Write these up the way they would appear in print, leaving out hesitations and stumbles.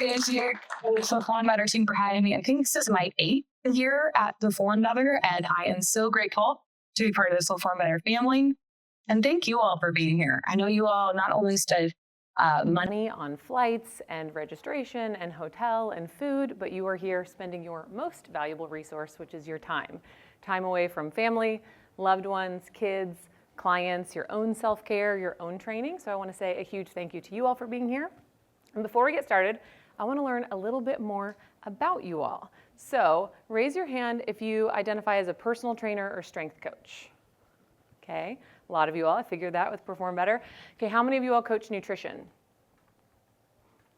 been here with the Foreign Better team for having me. I think this is my 8th year at the Foreign Better, and I am so grateful to be part of this Foreign Better family. And thank you all for being here. I know you all not only spend money on flights and registration and hotel and food, but you are here spending your most valuable resource, which is your time. Time away from family, loved ones, kids, clients, your own self-care, your own training. So I want to say a huge thank you to you all for being here. And before we get started, I want to learn a little bit more about you all. So raise your hand if you identify as a personal trainer or strength coach. Okay, a lot of you all, I figured that with Perform Better. Okay, how many of you all coach nutrition?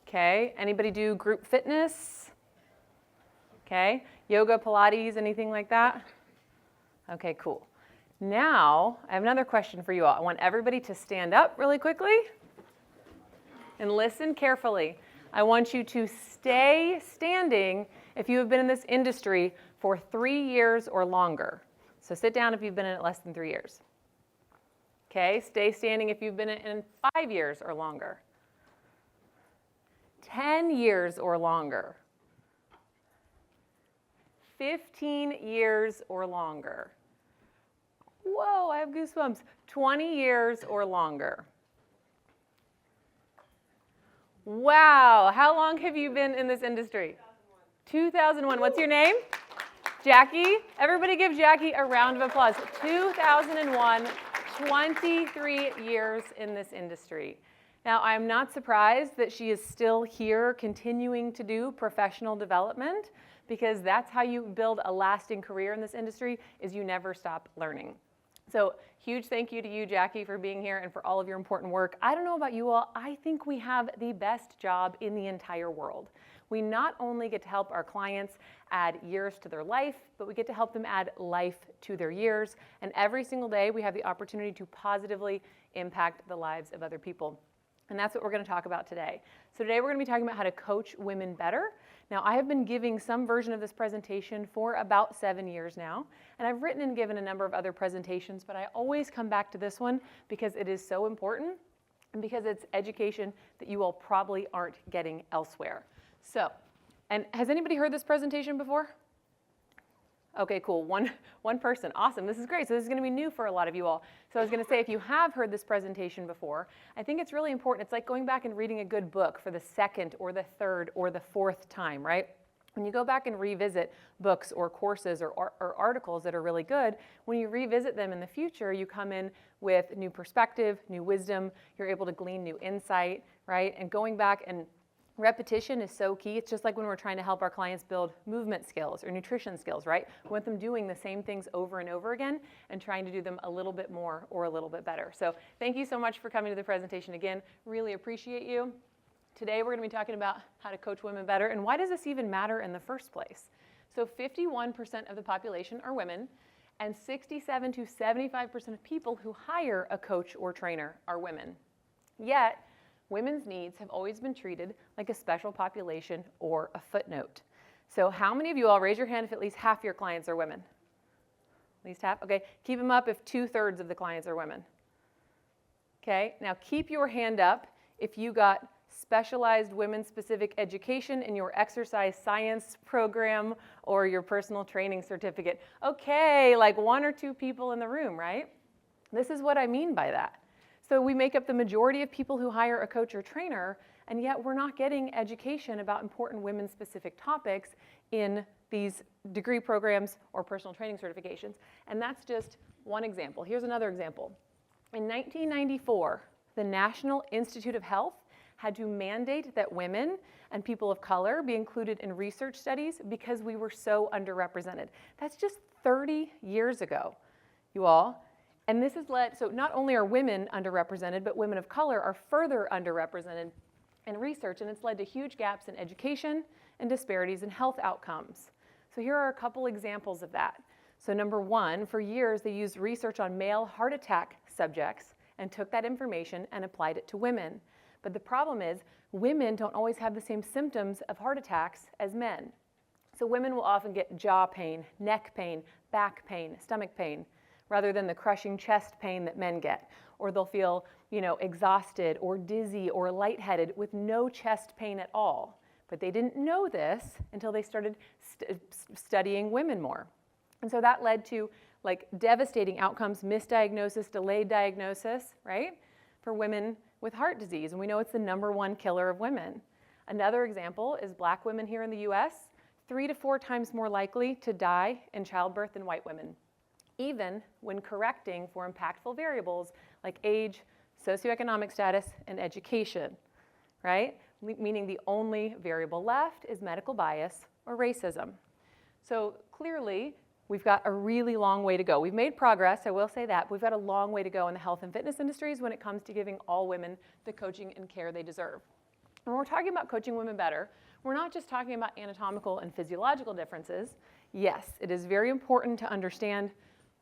Okay, anybody do group fitness? Okay, yoga, Pilates, anything like that? Okay, cool. Now, I have another question for you all. I want everybody to stand up really quickly and listen carefully. I want you to stay standing if you have been in this industry for 3 years or longer. So sit down if you've been in it less than 3 years. Okay, stay standing if you've been in it 5 years or longer. 10 years or longer. 15 years or longer. Whoa, I have goosebumps. 20 years or longer. Wow, how long have you been in this industry? 2001. What's your name? Jackie. Everybody give Jackie a round of applause. 2001, 23 years in this industry. Now, I'm not surprised that she is still here continuing to do professional development, because that's how you build a lasting career in this industry, is you never stop learning. So huge thank you to you, Jackie, for being here and for all of your important work. I don't know about you all, I think we have the best job in the entire world. We not only get to help our clients add years to their life, but we get to help them add life to their years. And every single day we have the opportunity to positively impact the lives of other people. And that's what we're going to talk about today. So today we're going to be talking about how to coach women better. Now, I have been giving some version of this presentation for about 7 years now, and I've written and given a number of other presentations, but I always come back to this one because it is so important and because it's education that you all probably aren't getting elsewhere. So, and has anybody heard this presentation before? Okay, cool. One person. Awesome. This is great. So this is going to be new for a lot of you all. So I was going to say, if you have heard this presentation before, I think it's really important. It's like going back and reading a good book for the second or the third or the fourth time, right? When you go back and revisit books or courses or articles that are really good, when you revisit them in the future, you come in with new perspective, new wisdom. You're able to glean new insight, right? And going back and repetition is so key. It's just like when we're trying to help our clients build movement skills or nutrition skills, right? We want them doing the same things over and over again and trying to do them a little bit more or a little bit better. So thank you so much for coming to the presentation again. Really appreciate you. Today we're going to be talking about how to coach women better, and why does this even matter in the first place? So 51% of the population are women, and 67 to 75% of people who hire a coach or trainer are women. Yet, women's needs have always been treated like a special population or a footnote. So how many of you all, raise your hand if at least half your clients are women? At least half? Okay, keep them up if 2/3 of the clients are women. Okay, now keep your hand up if you got specialized women-specific education in your exercise science program or your personal training certificate. Okay, like 1 or 2 people in the room, right? This is what I mean by that. So we make up the majority of people who hire a coach or trainer, and yet we're not getting education about important women-specific topics in these degree programs or personal training certifications. And that's just one example. Here's another example. In 1994, the National Institute of Health had to mandate that women and people of color be included in research studies because we were so underrepresented. That's just 30 years ago, you all. And this has led, so not only are women underrepresented, but women of color are further underrepresented in research, and it's led to huge gaps in education and disparities in health outcomes. So here are a couple examples of that. So number one, for years they used research on male heart attack subjects and took that information and applied it to women. But the problem is, women don't always have the same symptoms of heart attacks as men. So women will often get jaw pain, neck pain, back pain, stomach pain, rather than the crushing chest pain that men get. Or they'll feel, exhausted or dizzy or lightheaded with no chest pain at all. But they didn't know this until they started studying women more. And so that led to like devastating outcomes, misdiagnosis, delayed diagnosis, right, for women with heart disease. And we know it's the #1 killer of women. Another example is black women here in the US, 3 to 4 times more likely to die in childbirth than white women, even when correcting for impactful variables like age, socioeconomic status, and education, right? Meaning the only variable left is medical bias or racism. So clearly, we've got a really long way to go. We've made progress, I will say that, but we've got a long way to go in the health and fitness industries when it comes to giving all women the coaching and care they deserve. When we're talking about coaching women better, we're not just talking about anatomical and physiological differences. Yes, it is very important to understand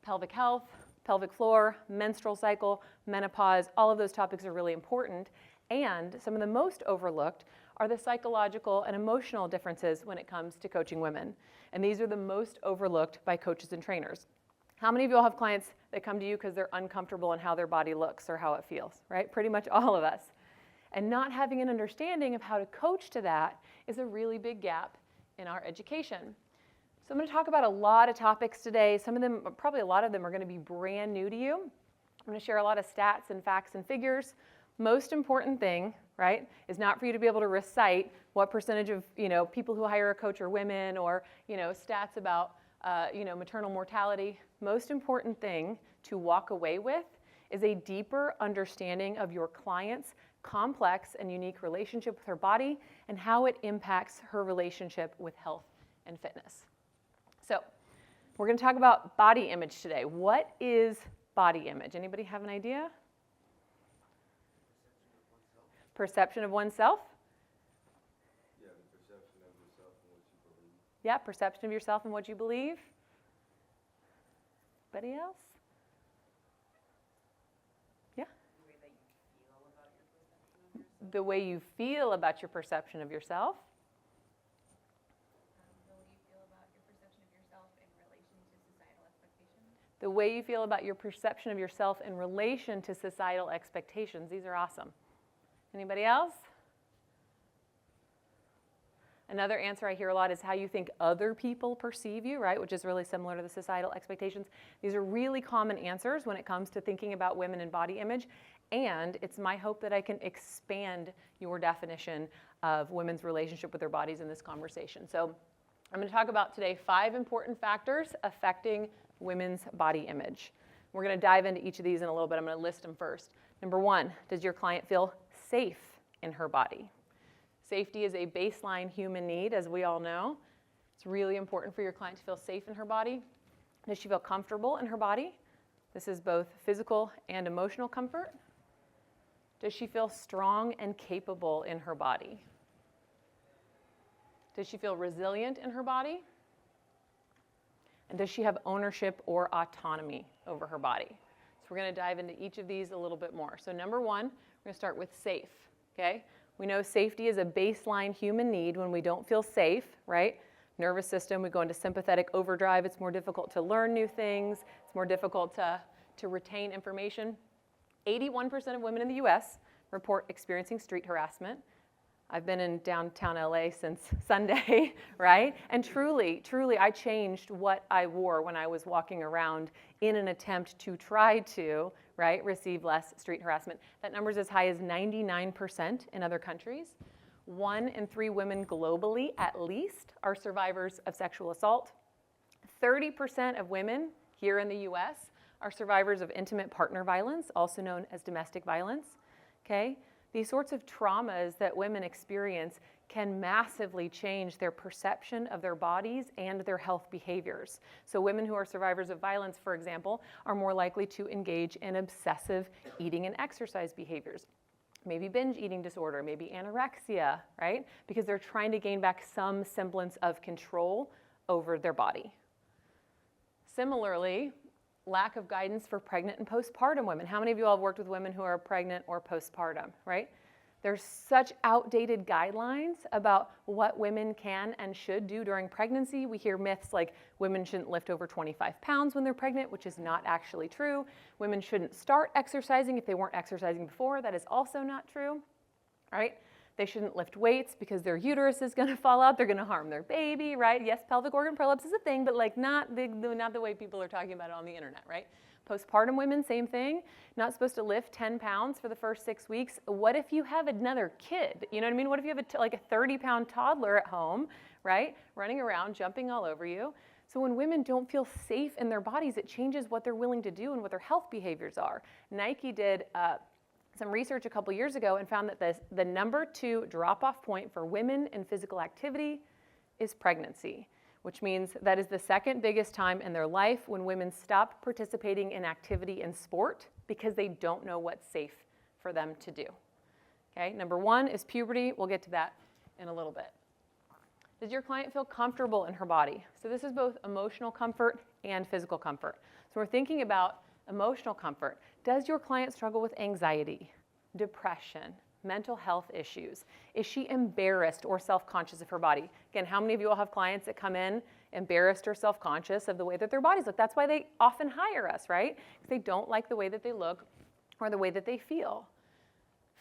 pelvic health, pelvic floor, menstrual cycle, menopause. All of those topics are really important. And some of the most overlooked are the psychological and emotional differences when it comes to coaching women. And these are the most overlooked by coaches and trainers. How many of you all have clients that come to you because they're uncomfortable in how their body looks or how it feels, right? Pretty much all of us. And not having an understanding of how to coach to that is a really big gap in our education. So I'm going to talk about a lot of topics today. Some of them, probably a lot of them, are going to be brand new to you. I'm going to share a lot of stats and facts and figures. Most important thing, right, is not for you to be able to recite what percentage of, people who hire a coach are women, or, stats about, maternal mortality. Most important thing to walk away with is a deeper understanding of your client's complex and unique relationship with her body and how it impacts her relationship with health and fitness. So we're going to talk about body image today. What is body image? Anybody have an idea? Perception of oneself? Yeah, the perception of yourself and what you believe. Yeah, perception of yourself and what you believe. Anybody else? Yeah? The way you feel about your perception of yourself. The way you feel about your perception of yourself in relation to societal expectations. These are awesome. Anybody else? Another answer I hear a lot is how you think other people perceive you, right? Which is really similar to the societal expectations. These are really common answers when it comes to thinking about women and body image. And it's my hope that I can expand your definition of women's relationship with their bodies in this conversation. So I'm going to talk about today 5 important factors affecting women's body image. We're going to dive into each of these in a little bit. I'm going to list them first. Number 1, does your client feel safe in her body? Safety is a baseline human need, as we all know. It's really important for your client to feel safe in her body. Does she feel comfortable in her body? This is both physical and emotional comfort. Does she feel strong and capable in her body? Does she feel resilient in her body? And does she have ownership or autonomy over her body? So we're going to dive into each of these a little bit more. So number 1, we're going to start with safe, okay? We know safety is a baseline human need. When we don't feel safe, right? Nervous system, we go into sympathetic overdrive. It's more difficult to learn new things. It's more difficult to retain information. 81% of women in the US report experiencing street harassment. I've been in downtown LA since Sunday, right? And truly, I changed what I wore when I was walking around in an attempt to try to, right, receive less street harassment. That number is as high as 99% in other countries. 1 in 3 women globally, at least, are survivors of sexual assault. 30% of women here in the US are survivors of intimate partner violence, also known as domestic violence, okay? These sorts of traumas that women experience can massively change their perception of their bodies and their health behaviors. So women who are survivors of violence, for example, are more likely to engage in obsessive eating and exercise behaviors. Maybe binge eating disorder, maybe anorexia, right? Because they're trying to gain back some semblance of control over their body. Similarly, lack of guidance for pregnant and postpartum women. How many of you all have worked with women who are pregnant or postpartum, right? There's such outdated guidelines about what women can and should do during pregnancy. We hear myths like women shouldn't lift over 25 pounds when they're pregnant, which is not actually true. Women shouldn't start exercising if they weren't exercising before. That is also not true, right? They shouldn't lift weights because their uterus is going to fall out. They're going to harm their baby, right? Yes, pelvic organ prolapse is a thing, but like not the way people are talking about it on the internet, right? Postpartum women, same thing. Not supposed to lift 10 pounds for the first 6 weeks. What if you have another kid? You know what I mean? What if you have like a 30-pound toddler at home, right? Running around, jumping all over you. So when women don't feel safe in their bodies, it changes what they're willing to do and what their health behaviors are. Nike did some research a couple years ago and found that the number 2 drop-off point for women in physical activity is pregnancy, which means that is the second biggest time in their life when women stop participating in activity and sport because they don't know what's safe for them to do. Okay, number 1 is puberty. We'll get to that in a little bit. Does your client feel comfortable in her body? So this is both emotional comfort and physical comfort. So we're thinking about emotional comfort. Does your client struggle with anxiety, depression, mental health issues? Is she embarrassed or self-conscious of her body? Again, how many of you all have clients that come in embarrassed or self-conscious of the way that their bodies look? That's why they often hire us, right? Because they don't like the way that they look or the way that they feel.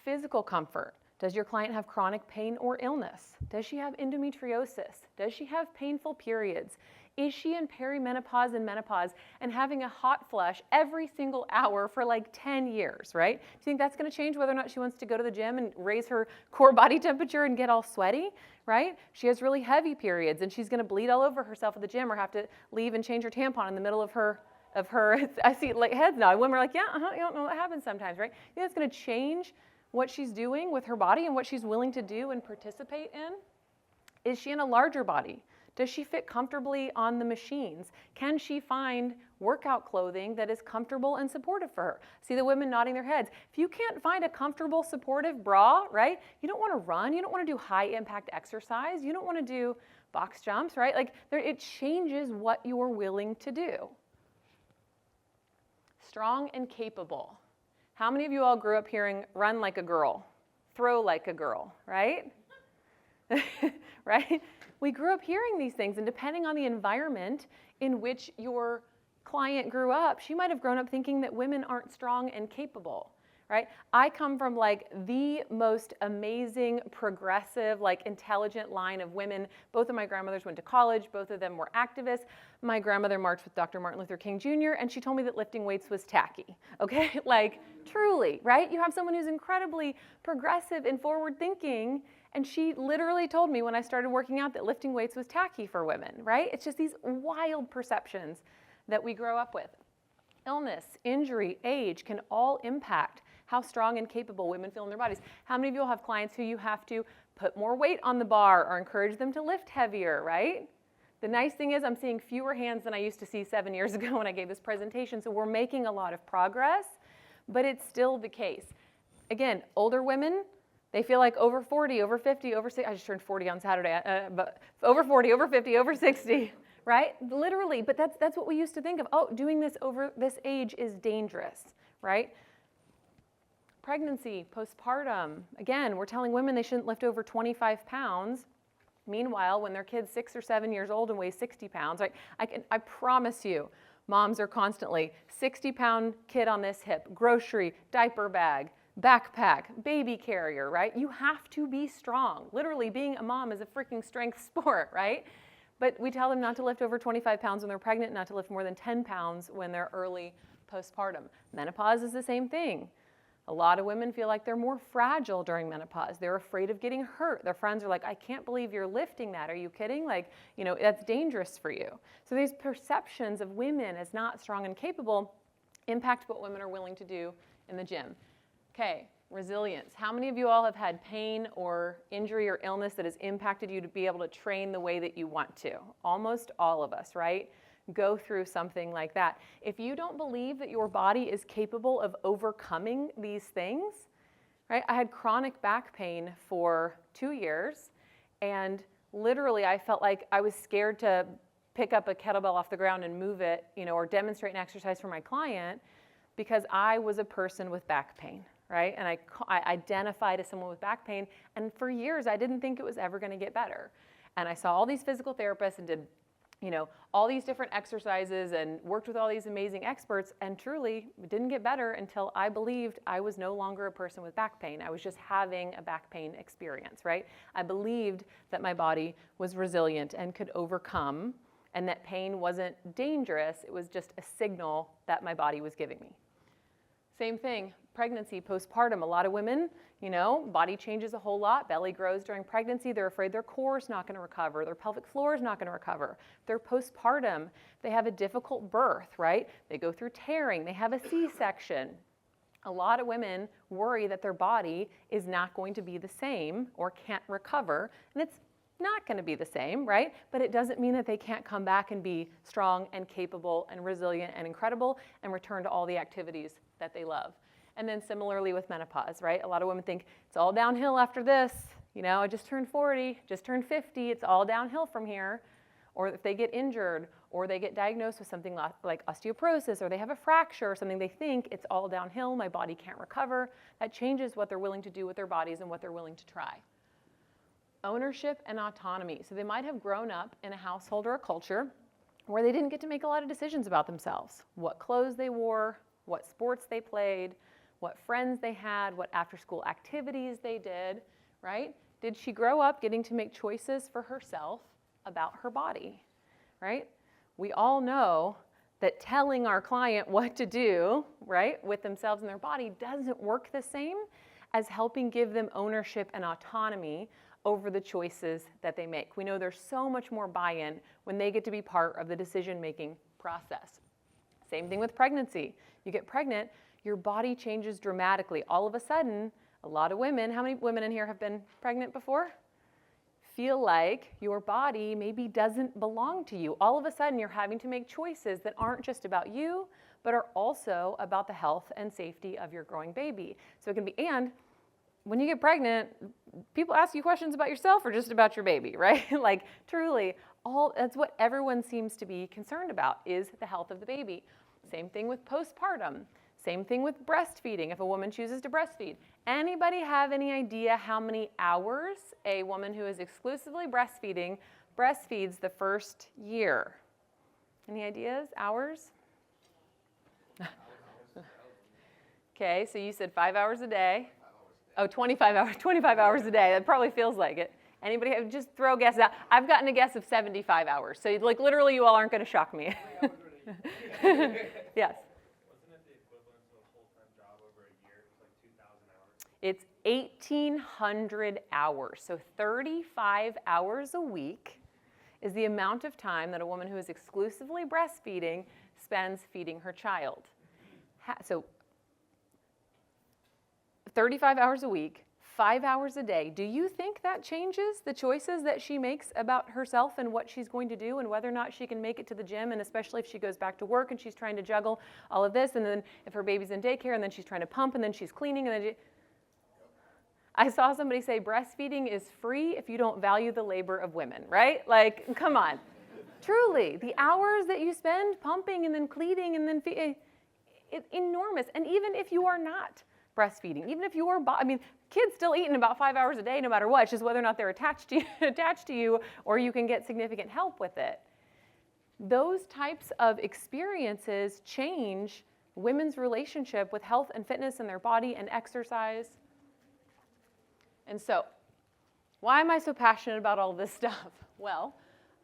Physical comfort. Does your client have chronic pain or illness? Does she have endometriosis? Does she have painful periods? Is she in perimenopause and menopause and having a hot flush every single hour for like 10 years, right? Do you think that's going to change whether or not she wants to go to the gym and raise her core body temperature and get all sweaty, right? She has really heavy periods and she's going to bleed all over herself at the gym or have to leave and change her tampon in the middle of her, I see like heads now. Women are like, yeah, you don't know what happens sometimes, right? You think that's going to change what she's doing with her body and what she's willing to do and participate in? Is she in a larger body? Does she fit comfortably on the machines? Can she find workout clothing that is comfortable and supportive for her? See the women nodding their heads. If you can't find a comfortable, supportive bra, right? You don't want to run. You don't want to do high impact exercise. You don't want to do box jumps, right? Like it changes what you're willing to do. Strong and capable. How many of you all grew up hearing run like a girl, throw like a girl, right? Right? We grew up hearing these things, and depending on the environment in which your client grew up, she might have grown up thinking that women aren't strong and capable, right? I come from like the most amazing, progressive, like intelligent line of women. Both of my grandmothers went to college. Both of them were activists. My grandmother marched with Dr. Martin Luther King Jr., and she told me that lifting weights was tacky, okay? Like, truly, right? You have someone who's incredibly progressive and forward-thinking, and she literally told me when I started working out that lifting weights was tacky for women, right? It's just these wild perceptions that we grow up with. Illness, injury, age can all impact how strong and capable women feel in their bodies. How many of you all have clients who you have to put more weight on the bar or encourage them to lift heavier, right? The nice thing is I'm seeing fewer hands than I used to see 7 years ago when I gave this presentation, so we're making a lot of progress, but it's still the case. Again, older women, they feel like over 40, over 50, over 60, I just turned 40 on Saturday, but over 40, over 50, over 60, right? Literally, but that's what we used to think of. Oh, doing this over this age is dangerous, right? Pregnancy, postpartum, again, we're telling women they shouldn't lift over 25 pounds. Meanwhile, when their kid's 6 or 7 years old and weighs 60 pounds, right? I promise you, moms are constantly 60-pound kid on this hip, grocery, diaper bag, backpack, baby carrier, right? You have to be strong. Literally, being a mom is a freaking strength sport, right? But we tell them not to lift over 25 pounds when they're pregnant, not to lift more than 10 pounds when they're early postpartum. Menopause is the same thing. A lot of women feel like they're more fragile during menopause. They're afraid of getting hurt. Their friends are like, I can't believe you're lifting that. Are you kidding? Like, you know, that's dangerous for you. So these perceptions of women as not strong and capable impact what women are willing to do in the gym. Okay, resilience. How many of you all have had pain or injury or illness that has impacted you to be able to train the way that you want to? Almost all of us, right? Go through something like that. If you don't believe that your body is capable of overcoming these things, right? I had chronic back pain for 2 years, and literally I felt like I was scared to pick up a kettlebell off the ground and move it, you know, or demonstrate an exercise for my client because I was a person with back pain, right? And I identified as someone with back pain, and for years I didn't think it was ever going to get better. And I saw all these physical therapists and did all these different exercises and worked with all these amazing experts, and truly it didn't get better until I believed I was no longer a person with back pain. I was just having a back pain experience, right? I believed that my body was resilient and could overcome, and that pain wasn't dangerous. It was just a signal that my body was giving me. Same thing, pregnancy, postpartum. A lot of women, body changes a whole lot. Belly grows during pregnancy. They're afraid their core is not going to recover. Their pelvic floor is not going to recover. They're postpartum. They have a difficult birth, right? They go through tearing. They have a C-section. A lot of women worry that their body is not going to be the same or can't recover, and it's not going to be the same, right? But it doesn't mean that they can't come back and be strong and capable and resilient and incredible and return to all the activities that they love. And then similarly with menopause, right? A lot of women think it's all downhill after this. I just turned 40, just turned 50. It's all downhill from here. Or if they get injured or they get diagnosed with something like osteoporosis or they have a fracture or something, they think it's all downhill. My body can't recover. That changes what they're willing to do with their bodies and what they're willing to try. Ownership and autonomy. So they might have grown up in a household or a culture where they didn't get to make a lot of decisions about themselves. What clothes they wore, what sports they played, what friends they had, what after-school activities they did, right? Did she grow up getting to make choices for herself about her body, right? We all know that telling our client what to do, right, with themselves and their body doesn't work the same as helping give them ownership and autonomy over the choices that they make. We know there's so much more buy-in when they get to be part of the decision-making process. Same thing with pregnancy. You get pregnant, your body changes dramatically. All of a sudden, a lot of women, how many women in here have been pregnant before? Feel like your body maybe doesn't belong to you. All of a sudden, you're having to make choices that aren't just about you, but are also about the health and safety of your growing baby. So it can be, and when you get pregnant, people ask you questions about yourself or just about your baby, right? Like truly, that's what everyone seems to be concerned about is the health of the baby. Same thing with postpartum. Same thing with breastfeeding, if a woman chooses to breastfeed. Anybody have any idea how many hours a woman who is exclusively breastfeeding breastfeeds the first year? Any ideas? Hours? Okay, so you said 5 hours a day. Oh, 25 hours a day. That probably feels like it. Anybody have, just throw guesses out. I've gotten a guess of 75 hours. So like literally you all aren't going to shock me. Yes. Wasn't it the equivalent to a full-time job over a year? It was like 2,000 hours. It's 1,800 hours. So 35 hours a week is the amount of time that a woman who is exclusively breastfeeding spends feeding her child. So 35 hours a week, 5 hours a day. Do you think that changes the choices that she makes about herself and what she's going to do and whether or not she can make it to the gym, and especially if she goes back to work and she's trying to juggle all of this, and then if her baby's in daycare and then she's trying to pump and then she's cleaning and then I saw somebody say breastfeeding is free if you don't value the labor of women, right? Like, come on. Truly, the hours that you spend pumping and then cleaning and then it's enormous. And even if you are not breastfeeding, even if you are, kids still eating about 5 hours a day no matter what. It's just whether or not they're attached to you or you can get significant help with it. Those types of experiences change women's relationship with health and fitness and their body and exercise. And so, why am I so passionate about all this stuff? Well,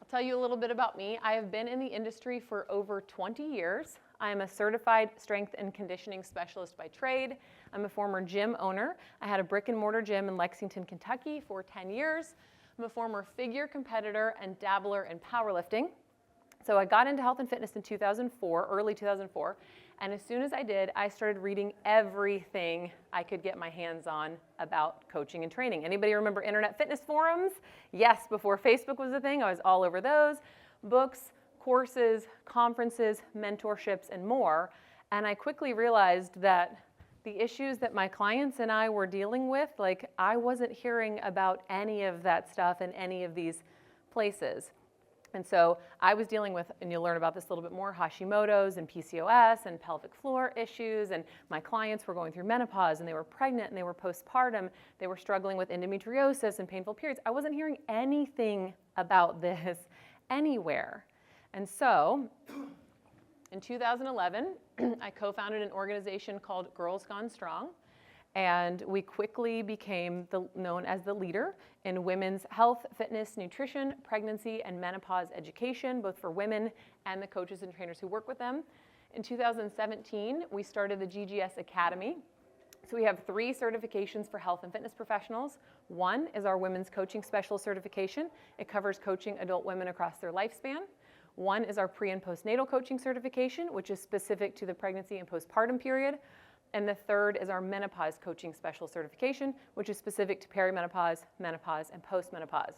I'll tell you a little bit about me. I have been in the industry for over 20 years. I am a certified strength and conditioning specialist by trade. I'm a former gym owner. I had a brick and mortar gym in Lexington, Kentucky for 10 years. I'm a former figure competitor and dabbler in powerlifting. So I got into health and fitness in 2004, early 2004. And as soon as I did, I started reading everything I could get my hands on about coaching and training. Anybody remember internet fitness forums? Yes, before Facebook was a thing, I was all over those. Books, courses, conferences, mentorships, and more. And I quickly realized that the issues that my clients and I were dealing with, like I wasn't hearing about any of that stuff in any of these places. And so I was dealing with, and you'll learn about this a little bit more, Hashimoto's and PCOS and pelvic floor issues. And my clients were going through menopause and they were pregnant and they were postpartum. They were struggling with endometriosis and painful periods. I wasn't hearing anything about this anywhere. And so in 2011, I co-founded an organization called Girls Gone Strong, and we quickly became known as the leader in women's health, fitness, nutrition, pregnancy, and menopause education, both for women and the coaches and trainers who work with them. In 2017, we started the GGS Academy. So we have 3 certifications for health and fitness professionals. One is our Women's Coaching Specialist certification. It covers coaching adult women across their lifespan. One is our pre- and postnatal coaching certification, which is specific to the pregnancy and postpartum period. And the third is our menopause coaching specialist certification, which is specific to perimenopause, menopause, and postmenopause.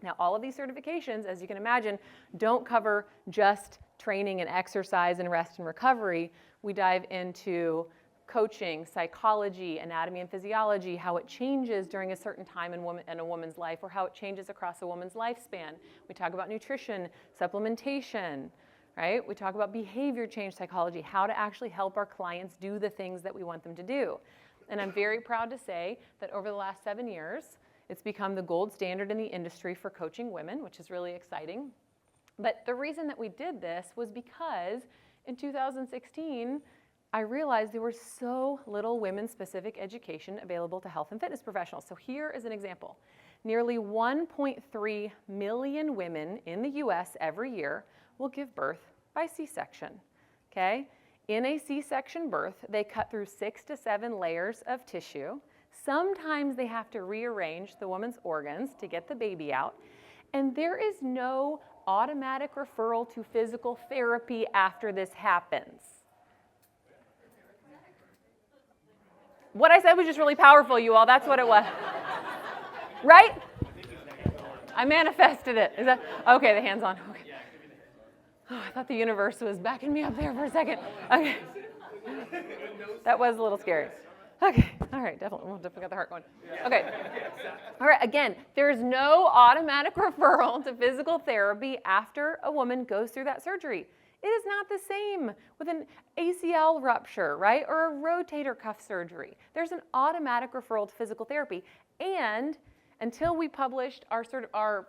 Now, all of these certifications, as you can imagine, don't cover just training and exercise and rest and recovery. We dive into coaching, psychology, anatomy and physiology, how it changes during a certain time in a woman's life, or how it changes across a woman's lifespan. We talk about nutrition, supplementation, right? We talk about behavior change psychology, how to actually help our clients do the things that we want them to do. And I'm very proud to say that over the last 7 years, it's become the gold standard in the industry for coaching women, which is really exciting. But the reason that we did this was because in 2016, I realized there was so little women-specific education available to health and fitness professionals. So here is an example. Nearly 1.3 million women in the US every year will give birth by C-section, okay? In a C-section birth, they cut through 6 to 7 layers of tissue. Sometimes they have to rearrange the woman's organs to get the baby out. And there is no automatic referral to physical therapy after this happens. What I said was just really powerful, you all. That's what it was. Right? I manifested it. Is that okay? The hand's on. Okay. Oh, I thought the universe was backing me up there for a second. Okay. That was a little scary. Okay. All right. Definitely. We'll definitely got the heart going. Okay. All right. Again, there's no automatic referral to physical therapy after a woman goes through that surgery. It is not the same with an ACL rupture, right, or a rotator cuff surgery. There's an automatic referral to physical therapy. And until we published our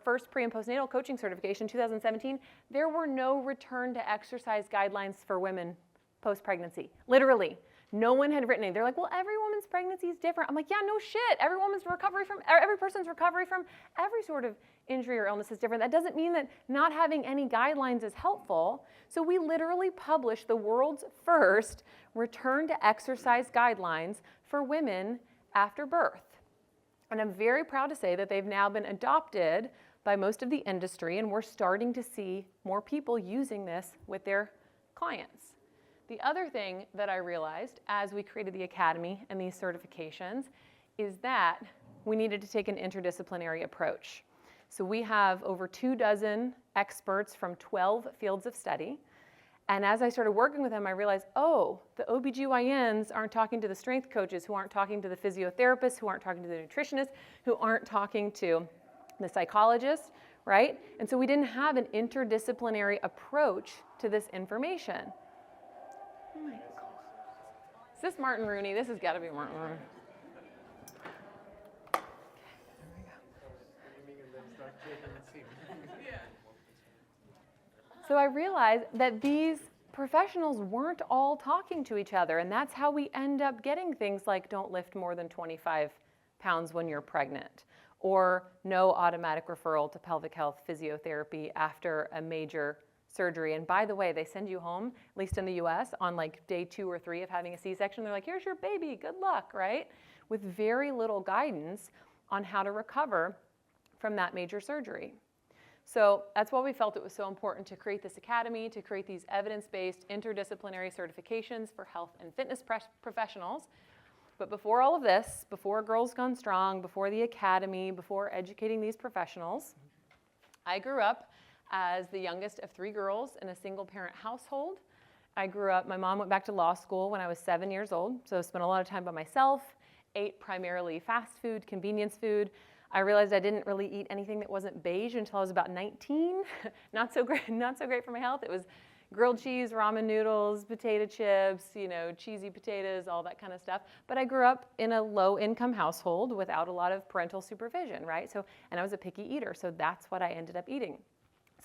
first pre- and postnatal coaching certification in 2017, there were no return to exercise guidelines for women post-pregnancy. Literally. No one had written anything. They're like, well, every woman's pregnancy is different. I'm like, yeah, no shit. Every person's recovery from every sort of injury or illness is different. That doesn't mean that not having any guidelines is helpful. So we literally published the world's first return to exercise guidelines for women after birth. And I'm very proud to say that they've now been adopted by most of the industry, and we're starting to see more people using this with their clients. The other thing that I realized as we created the Academy and these certifications is that we needed to take an interdisciplinary approach. So we have over 24 experts from 12 fields of study. And as I started working with them, I realized, oh, the OBGYNs aren't talking to the strength coaches, who aren't talking to the physiotherapists, who aren't talking to the nutritionists, who aren't talking to the psychologists, right? And so we didn't have an interdisciplinary approach to this information. Oh my God. Is this Martin Rooney? This has got to be Martin Rooney. So I realized that these professionals weren't all talking to each other, and that's how we end up getting things like don't lift more than 25 pounds when you're pregnant, or no automatic referral to pelvic health physiotherapy after a major surgery. And by the way, they send you home, at least in the US, on like day 2 or 3 of having a C-section. They're like, here's your baby, good luck, right? With very little guidance on how to recover from that major surgery. So that's why we felt it was so important to create this academy, to create these evidence-based interdisciplinary certifications for health and fitness professionals. But before all of this, before Girls Gone Strong, before the academy, before educating these professionals, I grew up as the youngest of 3 girls in a single-parent household. My mom went back to law school when I was 7 years old, so I spent a lot of time by myself, ate primarily fast food, convenience food. I realized I didn't really eat anything that wasn't beige until I was about 19. Not so great for my health. It was grilled cheese, ramen noodles, potato chips, cheesy potatoes, all that kind of stuff. But I grew up in a low-income household without a lot of parental supervision, right? And I was a picky eater, so that's what I ended up eating.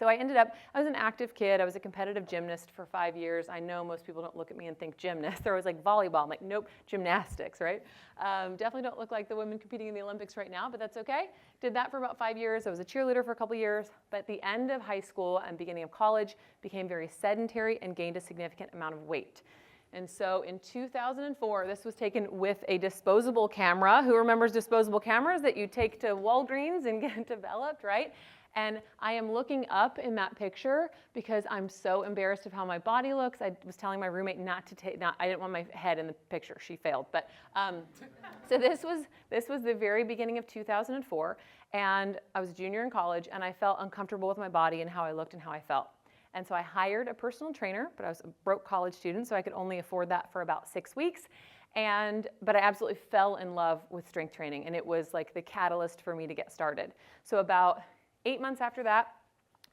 So I was an active kid. I was a competitive gymnast for 5 years. I know most people don't look at me and think gymnast. They're always like volleyball. I'm like, nope, gymnastics, right? Definitely don't look like the women competing in the Olympics right now, but that's okay. Did that for about 5 years. I was a cheerleader for a couple years, but at the end of high school and beginning of college, became very sedentary and gained a significant amount of weight. And so in 2004, this was taken with a disposable camera. Who remembers disposable cameras that you take to Walgreens and get developed, right? And I am looking up in that picture because I'm so embarrassed of how my body looks. I was telling my roommate not to take, I didn't want my head in the picture. She failed. But so this was the very beginning of 2004. And I was a junior in college, and I felt uncomfortable with my body and how I looked and how I felt. And so I hired a personal trainer, but I was a broke college student, so I could only afford that for about 6 weeks. But I absolutely fell in love with strength training, and it was like the catalyst for me to get started. So about 8 months after that,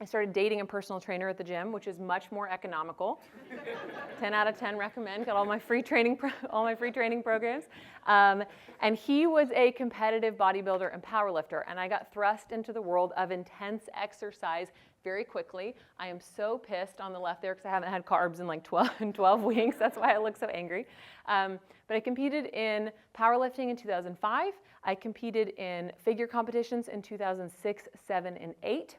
I started dating a personal trainer at the gym, which is much more economical. 10 out of 10 recommend. Got all my free training programs. And he was a competitive bodybuilder and powerlifter, and I got thrust into the world of intense exercise very quickly. I am so pissed on the left there because I haven't had carbs in like 12 weeks. That's why I look so angry. But I competed in powerlifting in 2005. I competed in figure competitions in 2006, 7, and 8.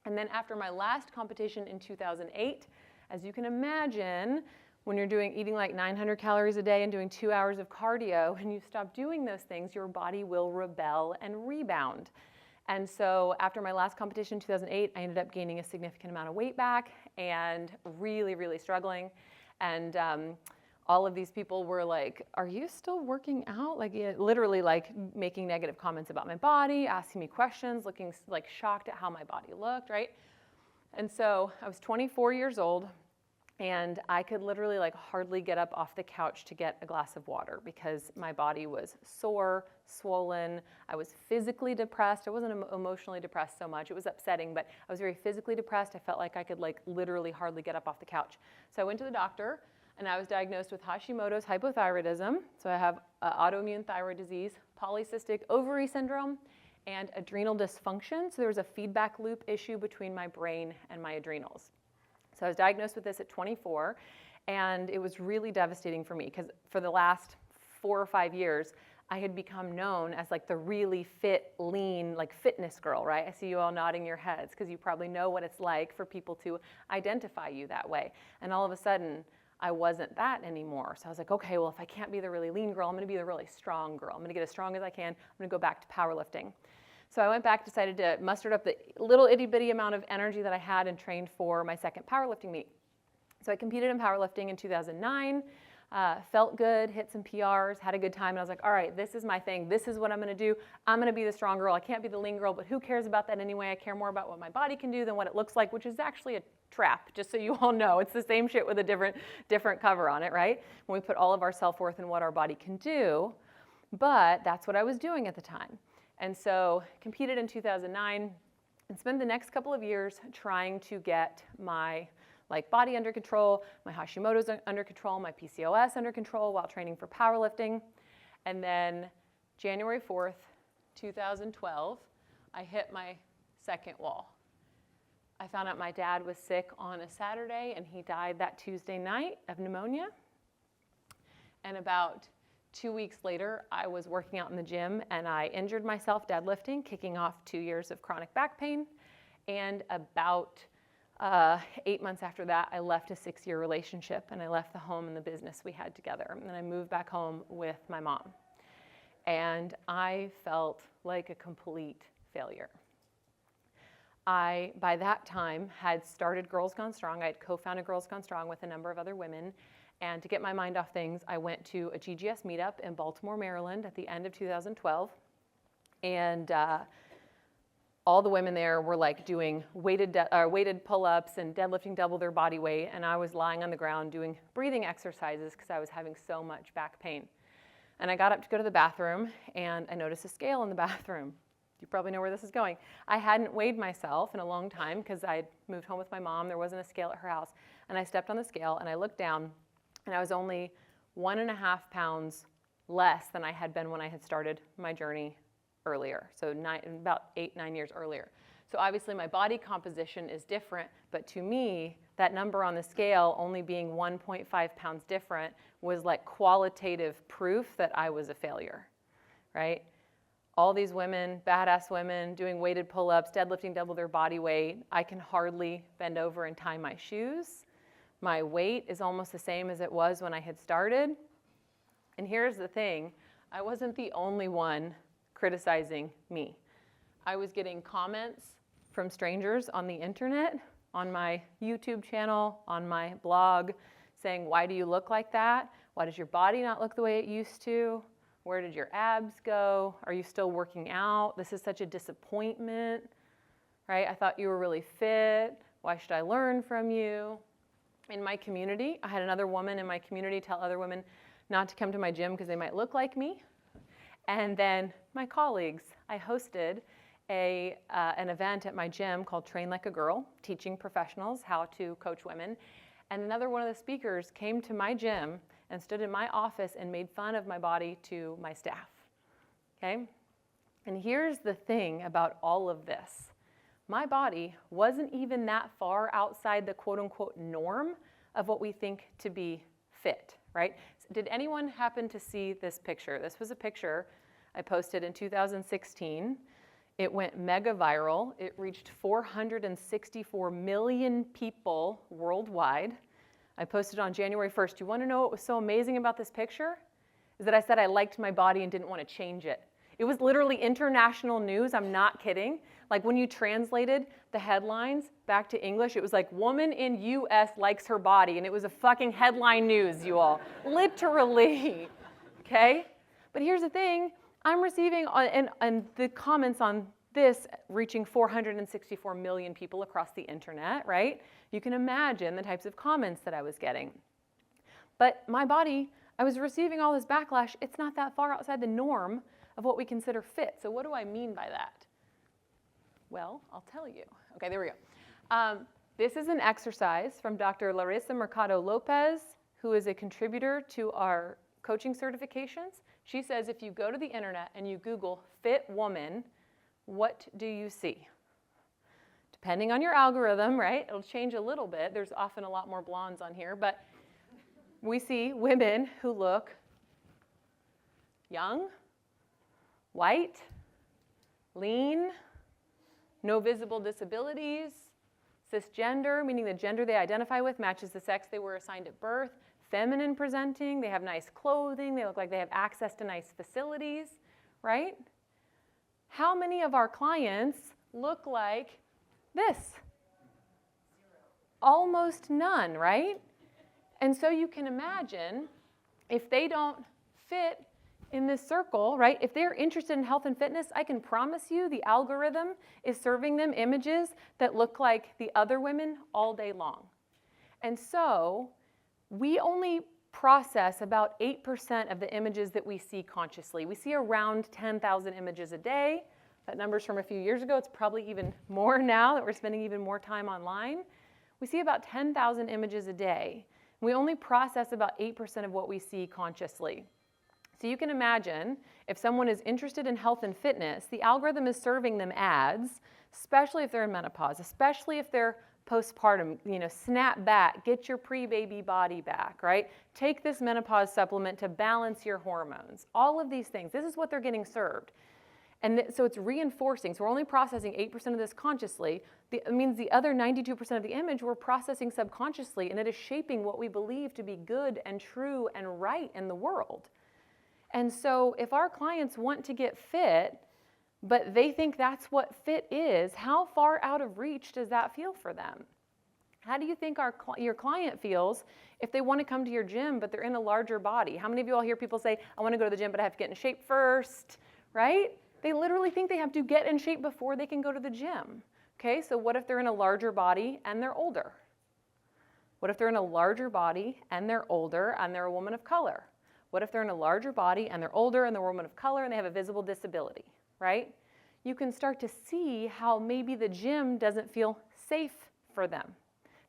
And then after my last competition in 2008, as you can imagine, when you're eating like 900 calories a day and doing 2 hours of cardio, and you stop doing those things, your body will rebel and rebound. And so after my last competition in 2008, I ended up gaining a significant amount of weight back and really, really struggling. And all of these people were like, are you still working out? Like literally like making negative comments about my body, asking me questions, looking like shocked at how my body looked, right? And so I was 24 years old, and I could literally like hardly get up off the couch to get a glass of water because my body was sore, swollen. I was physically depressed. I wasn't emotionally depressed so much. It was upsetting, but I was very physically depressed. I felt like I could like literally hardly get up off the couch. So I went to the doctor, and I was diagnosed with Hashimoto's hypothyroidism. So I have autoimmune thyroid disease, polycystic ovary syndrome, and adrenal dysfunction. So there was a feedback loop issue between my brain and my adrenals. So I was diagnosed with this at 24, and it was really devastating for me because for the last 4 or 5 years, I had become known as like the really fit, lean, like fitness girl, right? I see you all nodding your heads because you probably know what it's like for people to identify you that way. And all of a sudden, I wasn't that anymore. So I was like, okay, well, if I can't be the really lean girl, I'm going to be the really strong girl. I'm going to get as strong as I can. I'm going to go back to powerlifting. So I went back, decided to muster up the little itty bitty amount of energy that I had and trained for my second powerlifting meet. So I competed in powerlifting in 2009, felt good, hit some PRs, had a good time. And I was like, all right, this is my thing. This is what I'm going to do. I'm going to be the strong girl. I can't be the lean girl, but who cares about that anyway? I care more about what my body can do than what it looks like, which is actually a trap, just so you all know. It's the same shit with a different cover on it, right? When we put all of our self-worth in what our body can do. But that's what I was doing at the time. And so competed in 2009 and spent the next couple of years trying to get my body under control, my Hashimoto's under control, my PCOS under control while training for powerlifting. And then January 4th, 2012, I hit my second wall. I found out my dad was sick on a Saturday, and he died that Tuesday night of pneumonia. And about 2 weeks later, I was working out in the gym, and I injured myself deadlifting, kicking off 2 years of chronic back pain. And about 8 months after that, I left a 6-year relationship, and I left the home and the business we had together. And I moved back home with my mom. And I felt like a complete failure. I, by that time, had started Girls Gone Strong. I had co-founded Girls Gone Strong with a number of other women. And to get my mind off things, I went to a GGS meetup in Baltimore, Maryland at the end of 2012. And all the women there were like doing weighted pull-ups and deadlifting double their body weight. And I was lying on the ground doing breathing exercises because I was having so much back pain. And I got up to go to the bathroom, and I noticed a scale in the bathroom. You probably know where this is going. I hadn't weighed myself in a long time because I'd moved home with my mom. There wasn't a scale at her house. And I stepped on the scale, and I looked down, and I was only 1.5 pounds less than I had been when I had started my journey earlier, so about 8-9 years earlier. So obviously my body composition is different, but to me, that number on the scale only being 1.5 pounds different was like qualitative proof that I was a failure, right? All these women, badass women, doing weighted pull-ups, deadlifting double their body weight. I can hardly bend over and tie my shoes. My weight is almost the same as it was when I had started. And here's the thing, I wasn't the only one criticizing me. I was getting comments from strangers on the internet, on my YouTube channel, on my blog, saying, why do you look like that? Why does your body not look the way it used to? Where did your abs go? Are you still working out? This is such a disappointment, right? I thought you were really fit. Why should I learn from you? In my community, I had another woman in my community tell other women not to come to my gym because they might look like me. And then my colleagues, I hosted an event at my gym called Train Like a Girl, teaching professionals how to coach women. And another one of the speakers came to my gym and stood in my office and made fun of my body to my staff, okay? And here's the thing about all of this. My body wasn't even that far outside the quote unquote norm of what we think to be fit, right? Did anyone happen to see this picture? This was a picture I posted in 2016. It went mega viral. It reached 464 million people worldwide. I posted on January 1st. Do you want to know what was so amazing about this picture? Is that I said I liked my body and didn't want to change it. It was literally international news. I'm not kidding. Like when you translated the headlines back to English, it was like, woman in U.S. likes her body. And it was a fucking headline news, you all. Literally. Okay? But here's the thing. I'm receiving, and the comments on this reaching 464 million people across the internet, right? You can imagine the types of comments that I was getting. But my body, I was receiving all this backlash. It's not that far outside the norm of what we consider fit. So what do I mean by that? Well, I'll tell you. Okay, there we go. This is an exercise from Dr. Larissa Mercado Lopez, who is a contributor to our coaching certifications. She says if you go to the internet and you Google fit woman, what do you see? Depending on your algorithm, right? It'll change a little bit. There's often a lot more blondes on here, but we see women who look young, white, lean, no visible disabilities, cisgender, meaning the gender they identify with matches the sex they were assigned at birth, feminine presenting, they have nice clothing, they look like they have access to nice facilities, right? How many of our clients look like this? Almost none, right? And so you can imagine if they don't fit in this circle, right? If they're interested in health and fitness, I can promise you the algorithm is serving them images that look like the other women all day long. And so we only process about 8% of the images that we see consciously. We see around 10,000 images a day. That number's from a few years ago. It's probably even more now that we're spending even more time online. We see about 10,000 images a day. We only process about 8% of what we see consciously. So you can imagine if someone is interested in health and fitness, the algorithm is serving them ads, especially if they're in menopause, especially if they're postpartum, snap back, get your pre-baby body back, right? Take this menopause supplement to balance your hormones. All of these things, this is what they're getting served. And so it's reinforcing. So we're only processing 8% of this consciously. It means the other 92% of the image we're processing subconsciously, and it is shaping what we believe to be good and true and right in the world. And so if our clients want to get fit, but they think that's what fit is, how far out of reach does that feel for them? How do you think your client feels if they want to come to your gym, but they're in a larger body? How many of you all hear people say, I want to go to the gym, but I have to get in shape first, right? They literally think they have to get in shape before they can go to the gym. Okay, so what if they're in a larger body and they're older? What if they're in a larger body and they're older and they're a woman of color? What if they're in a larger body and they're older and they're a woman of color and they have a visible disability, right? You can start to see how maybe the gym doesn't feel safe for them.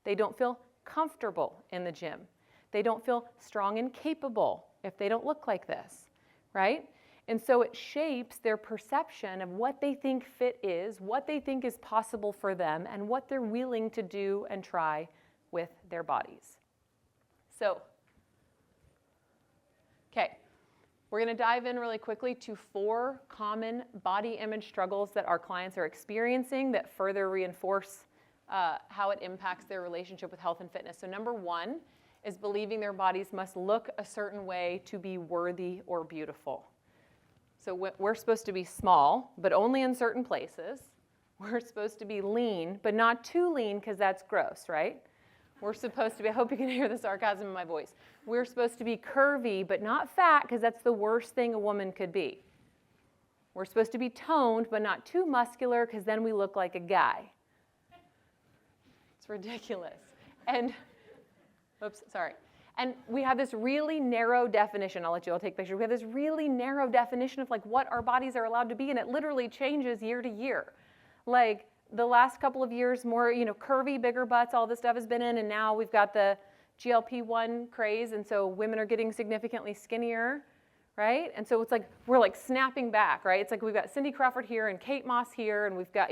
They don't feel comfortable in the gym. They don't feel strong and capable if they don't look like this, right? And so it shapes their perception of what they think fit is, what they think is possible for them, and what they're willing to do and try with their bodies. So, okay, we're going to dive in really quickly to 4 common body image struggles that our clients are experiencing that further reinforce how it impacts their relationship with health and fitness. So number 1 is believing their bodies must look a certain way to be worthy or beautiful. So we're supposed to be small, but only in certain places. We're supposed to be lean, but not too lean because that's gross, right? We're supposed to be, I hope you can hear the sarcasm in my voice. We're supposed to be curvy, but not fat because that's the worst thing a woman could be. We're supposed to be toned, but not too muscular because then we look like a guy. It's ridiculous. And, oops, sorry. And we have this really narrow definition. I'll let you all take pictures. We have this really narrow definition of like what our bodies are allowed to be, and it literally changes year to year. Like the last couple of years, more, curvy, bigger butts, all this stuff has been in, and now we've got the GLP-1 craze, and so women are getting significantly skinnier, right? And so it's like we're like snapping back, right? It's like we've got Cindy Crawford here and Kate Moss here, and we've got,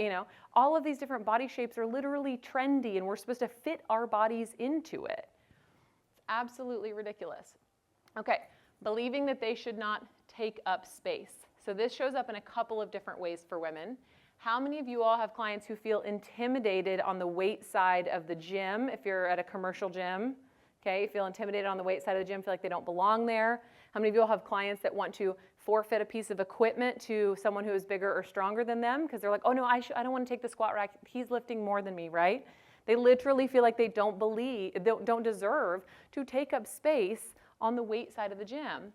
all of these different body shapes are literally trendy, and we're supposed to fit our bodies into it. Absolutely ridiculous. Okay, believing that they should not take up space. So this shows up in a couple of different ways for women. How many of you all have clients who feel intimidated on the weight side of the gym? If you're at a commercial gym, okay, you feel intimidated on the weight side of the gym, feel like they don't belong there. How many of you all have clients that want to forfeit a piece of equipment to someone who is bigger or stronger than them because they're like, oh no, I don't want to take the squat rack, he's lifting more than me, right? They literally feel like they don't deserve to take up space on the weight side of the gym.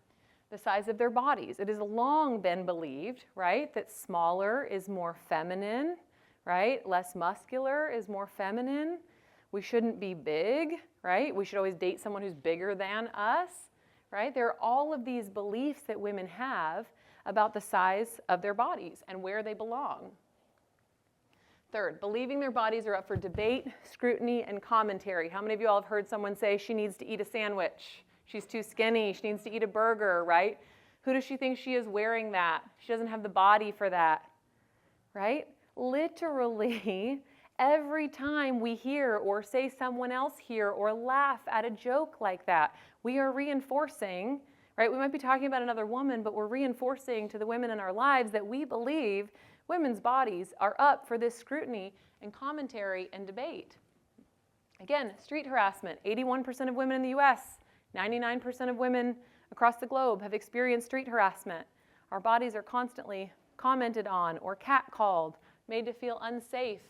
The size of their bodies. It has long been believed, right, that smaller is more feminine, right? Less muscular is more feminine. We shouldn't be big, right? We should always date someone who's bigger than us, right? There are all of these beliefs that women have about the size of their bodies and where they belong. Third, believing their bodies are up for debate, scrutiny, and commentary. How many of you all have heard someone say she needs to eat a sandwich? She's too skinny. She needs to eat a burger, right? Who does she think she is wearing that? She doesn't have the body for that, right? Literally, every time we hear or say someone else hear or laugh at a joke like that, we are reinforcing, right? We might be talking about another woman, but we're reinforcing to the women in our lives that we believe women's bodies are up for this scrutiny and commentary and debate. Again, street harassment. 81% of women in the US, 99% of women across the globe have experienced street harassment. Our bodies are constantly commented on or catcalled, made to feel unsafe.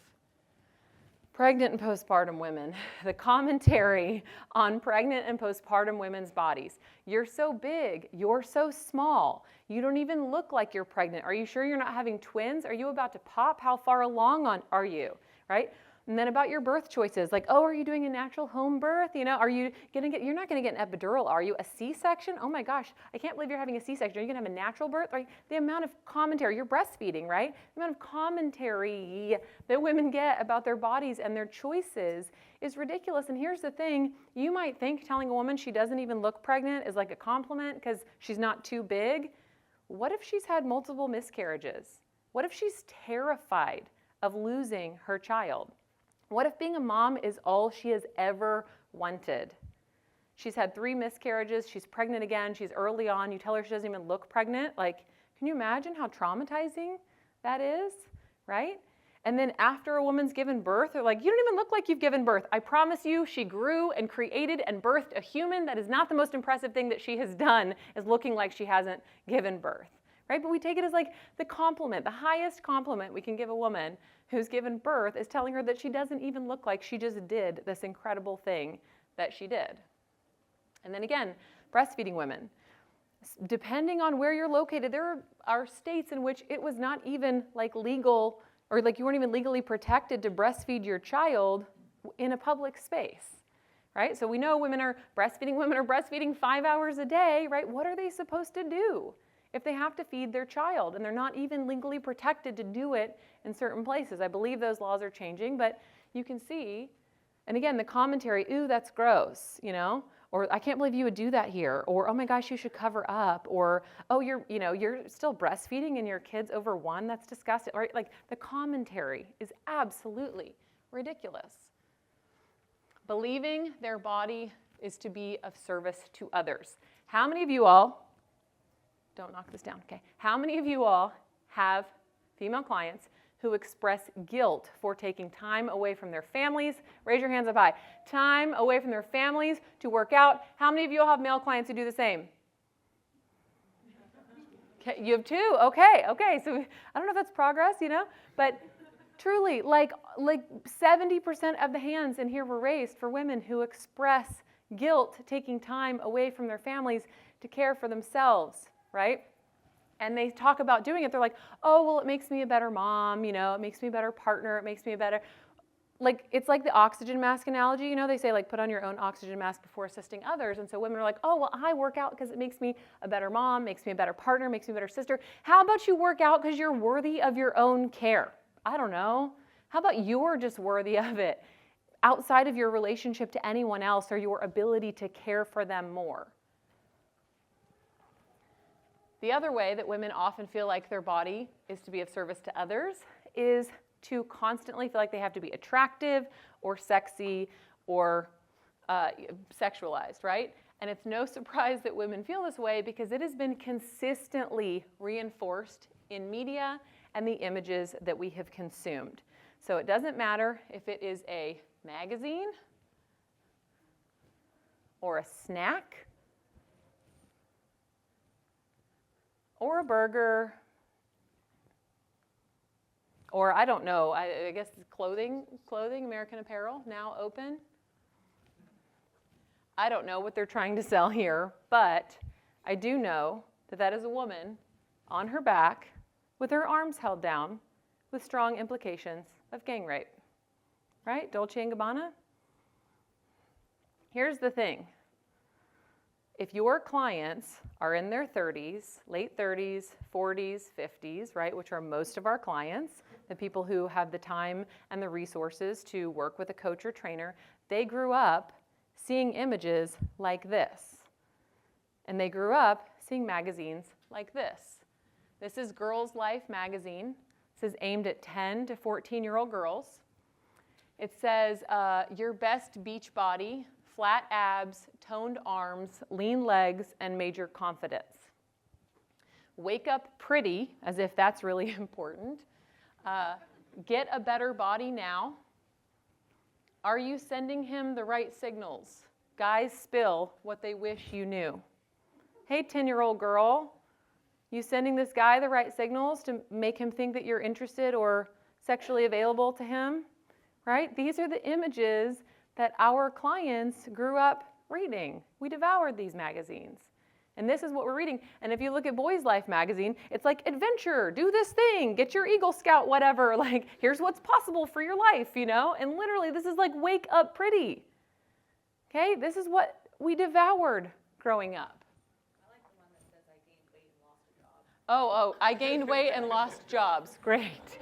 Pregnant and postpartum women. The commentary on pregnant and postpartum women's bodies. You're so big. You're so small. You don't even look like you're pregnant. Are you sure you're not having twins? Are you about to pop? How far along are you? Right? And then about your birth choices, like, oh, are you doing a natural home birth? Are you going to get, you're not going to get an epidural, are you? A C-section? Oh my gosh, I can't believe you're having a C-section. Are you going to have a natural birth? Right? The amount of commentary, you're breastfeeding, right? The amount of commentary that women get about their bodies and their choices is ridiculous. And here's the thing, you might think telling a woman she doesn't even look pregnant is like a compliment because she's not too big. What if she's had multiple miscarriages? What if she's terrified of losing her child? What if being a mom is all she has ever wanted? She's had 3 miscarriages, she's pregnant again, she's early on, you tell her she doesn't even look pregnant. Like, can you imagine how traumatizing that is, right? And then after a woman's given birth, they're like, you don't even look like you've given birth. I promise you, she grew and created and birthed a human. That is not the most impressive thing that she has done, is looking like she hasn't given birth, right? But we take it as like the compliment, the highest compliment we can give a woman who's given birth is telling her that she doesn't even look like she just did this incredible thing that she did. And then again, breastfeeding women. Depending on where you're located, there are states in which it was not even like legal, or like you weren't even legally protected to breastfeed your child in a public space, right? So we know women are breastfeeding 5 hours a day, right? What are they supposed to do if they have to feed their child and they're not even legally protected to do it in certain places? I believe those laws are changing, but you can see, and again, the commentary, ooh, that's gross, or I can't believe you would do that here, or oh my gosh, you should cover up, or oh, you're still breastfeeding and your kid's over 1, that's disgusting, right? Like the commentary is absolutely ridiculous. Believing their body is to be of service to others. How many of you all, don't knock this down, okay? How many of you all have female clients who express guilt for taking time away from their families? Raise your hands up high. Time away from their families to work out. How many of you all have male clients who do the same? Okay, you have 2. Okay. So I don't know if that's progress, but truly, like 70% of the hands in here were raised for women who express guilt taking time away from their families to care for themselves, right? And they talk about doing it. They're like, oh, well, it makes me a better mom, it makes me a better partner, it makes me a better, it's like the oxygen mask analogy, they say like put on your own oxygen mask before assisting others. And so women are like, oh, well, I work out because it makes me a better mom, makes me a better partner, makes me a better sister. How about you work out because you're worthy of your own care? I don't know. How about you're just worthy of it outside of your relationship to anyone else or your ability to care for them more? The other way that women often feel like their body is to be of service to others is to constantly feel like they have to be attractive or sexy or sexualized, right? And it's no surprise that women feel this way because it has been consistently reinforced in media and the images that we have consumed. So it doesn't matter if it is a magazine or a snack or a burger, or I don't know, I guess clothing, American Apparel, now open. I don't know what they're trying to sell here, but I do know that that is a woman on her back with her arms held down with strong implications of gang rape, right? Dolce & Gabbana? Here's the thing. If your clients are in their 30s, late 30s, 40s, 50s, right, which are most of our clients, the people who have the time and the resources to work with a coach or trainer, they grew up seeing images like this. And they grew up seeing magazines like this. This is Girls Life magazine. This is aimed at 10 to 14-year-old girls. It says, your best beach body, flat abs, toned arms, lean legs, and major confidence. Wake up pretty, as if that's really important. Get a better body now. Are you sending him the right signals? Guys spill what they wish you knew. Hey, 10-year-old girl, you sending this guy the right signals to make him think that you're interested or sexually available to him? Right? These are the images that our clients grew up reading. We devoured these magazines. And this is what we're reading. And if you look at Boys Life magazine, it's like adventure, do this thing, get your Eagle Scout, whatever. Like, here's what's possible for your life, And literally, this is like wake up pretty. Okay? This is what we devoured growing up. I like the one that says I gained weight and lost a job. Oh, I gained weight and lost jobs. Great.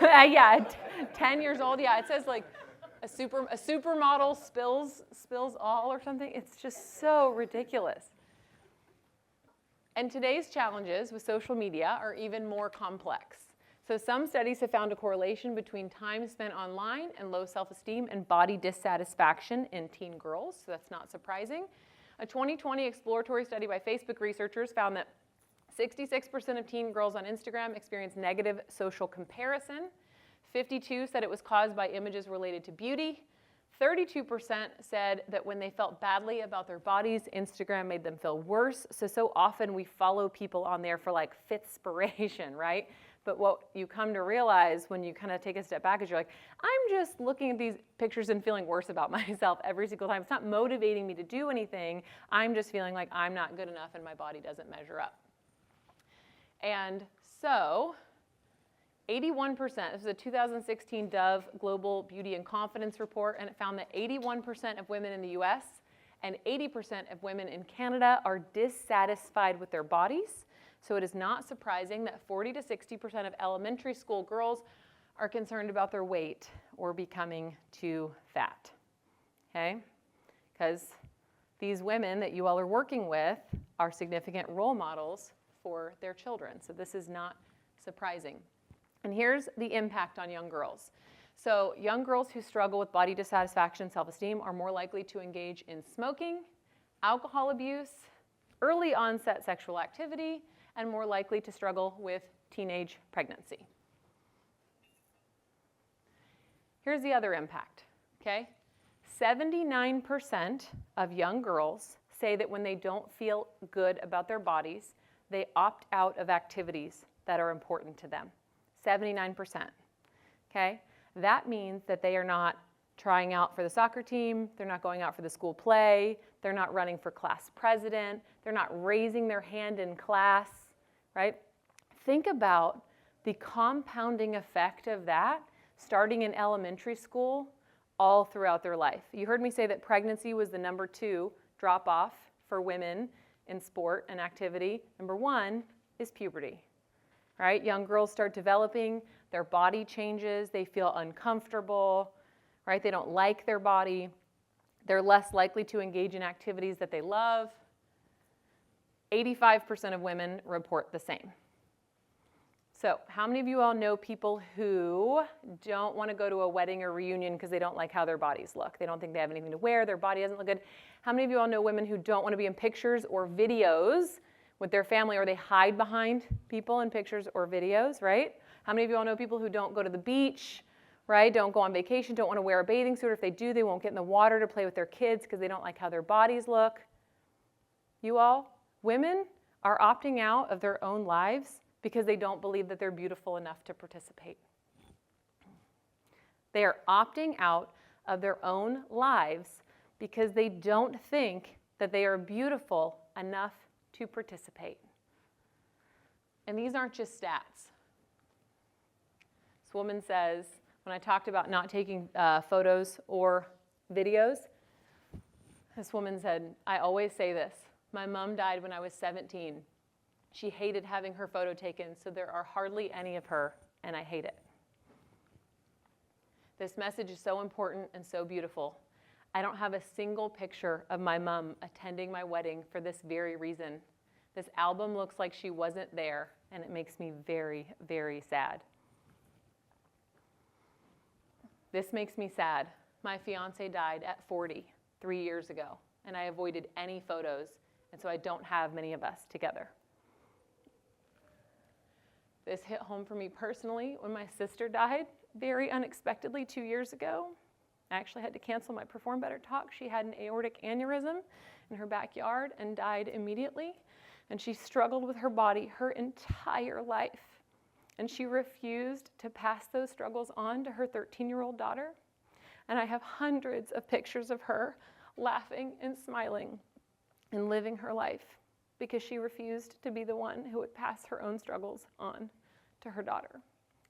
Yeah, 10 years old. Yeah, it says like a supermodel spills all or something. It's just so ridiculous. And today's challenges with social media are even more complex. So some studies have found a correlation between time spent online and low self-esteem and body dissatisfaction in teen girls. So that's not surprising. A 2020 exploratory study by Facebook researchers found that 66% of teen girls on Instagram experienced negative social comparison. 52% said it was caused by images related to beauty. 32% said that when they felt badly about their bodies, Instagram made them feel worse. So often we follow people on there for like fitspiration, right? But what you come to realize when you kind of take a step back is you're like, I'm just looking at these pictures and feeling worse about myself every single time. It's not motivating me to do anything. I'm just feeling like I'm not good enough and my body doesn't measure up. And so 81%, this is a 2016 Dove Global Beauty and Confidence Report, and it found that 81% of women in the US and 80% of women in Canada are dissatisfied with their bodies. So it is not surprising that 40 to 60% of elementary school girls are concerned about their weight or becoming too fat. okay? Because these women that you all are working with are significant role models for their children. So this is not surprising. And here's the impact on young girls. So young girls who struggle with body dissatisfaction and self-esteem are more likely to engage in smoking, alcohol abuse, early onset sexual activity, and more likely to struggle with teenage pregnancy. Here's the other impact, okay? 79% of young girls say that when they don't feel good about their bodies, they opt out of activities that are important to them. 79%, okay? That means that they are not trying out for the soccer team, they're not going out for the school play, they're not running for class president, they're not raising their hand in class, right? Think about the compounding effect of that starting in elementary school all throughout their life. You heard me say that pregnancy was the number 2 drop-off for women in sport and activity. Number 1 is puberty, right? Young girls start developing, their body changes, they feel uncomfortable, right? They don't like their body. They're less likely to engage in activities that they love. 85% of women report the same. So how many of you all know people who don't want to go to a wedding or reunion because they don't like how their bodies look? They don't think they have anything to wear, their body doesn't look good. How many of you all know women who don't want to be in pictures or videos with their family, or they hide behind people in pictures or videos, right? How many of you all know people who don't go to the beach, right? Don't go on vacation, don't want to wear a bathing suit, or if they do, they won't get in the water to play with their kids because they don't like how their bodies look? You all, women are opting out of their own lives because they don't believe that they're beautiful enough to participate. They are opting out of their own lives because they don't think that they are beautiful enough to participate. And these aren't just stats. This woman says, when I talked about not taking photos or videos, this woman said, I always say this, my mom died when I was 17. She hated having her photo taken, so there are hardly any of her, and I hate it. This message is so important and so beautiful. I don't have a single picture of my mom attending my wedding for this very reason. This album looks like she wasn't there, and it makes me very, very sad. This makes me sad. My fiance died at 40, 3 years ago, and I avoided any photos, and so I don't have many of us together. This hit home for me personally when my sister died very unexpectedly 2 years ago. I actually had to cancel my Perform Better talk. She had an aortic aneurysm in her backyard and died immediately. And she struggled with her body her entire life. And she refused to pass those struggles on to her 13-year-old daughter. And I have hundreds of pictures of her laughing and smiling and living her life because she refused to be the one who would pass her own struggles on to her daughter.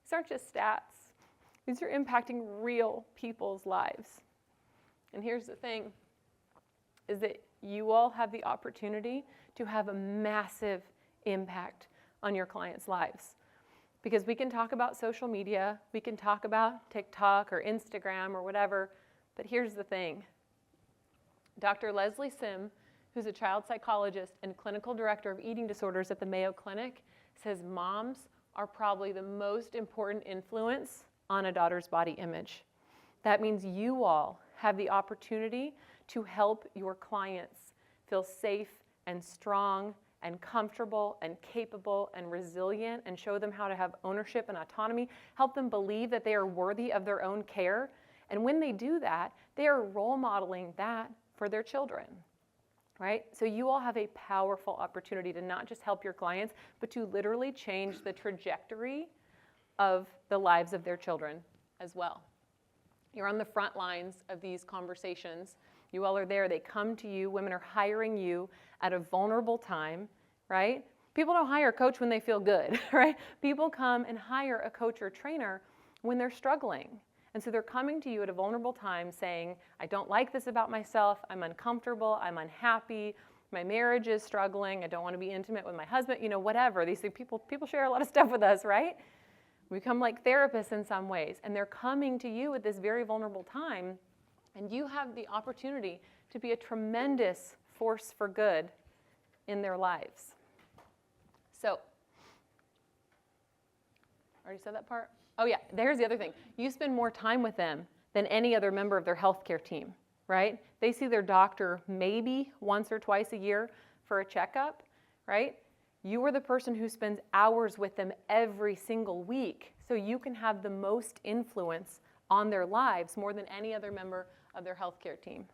These aren't just stats. These are impacting real people's lives. And here's the thing, is that you all have the opportunity to have a massive impact on your clients' lives. Because we can talk about social media, we can talk about TikTok or Instagram or whatever, but here's the thing. Dr. Leslie Sim, who's a child psychologist and clinical director of eating disorders at the Mayo Clinic, says moms are probably the most important influence on a daughter's body image. That means you all have the opportunity to help your clients feel safe and strong and comfortable and capable and resilient, and show them how to have ownership and autonomy, help them believe that they are worthy of their own care. And when they do that, they are role modeling that for their children, right? So you all have a powerful opportunity to not just help your clients, but to literally change the trajectory of the lives of their children as well. You're on the front lines of these conversations. You all are there. They come to you. Women are hiring you at a vulnerable time, right? People don't hire a coach when they feel good, right? People come and hire a coach or trainer when they're struggling. And so they're coming to you at a vulnerable time saying, I don't like this about myself. I'm uncomfortable. I'm unhappy. My marriage is struggling. I don't want to be intimate with my husband. You know, whatever. These people share a lot of stuff with us, right? We become like therapists in some ways. And they're coming to you at this very vulnerable time. And you have the opportunity to be a tremendous force for good in their lives. So, already said that part? Oh yeah, there's the other thing. You spend more time with them than any other member of their healthcare team, right? They see their doctor maybe once or twice a year for a checkup, right? You are the person who spends hours with them every single week, so you can have the most influence on their lives more than any other member of their healthcare team.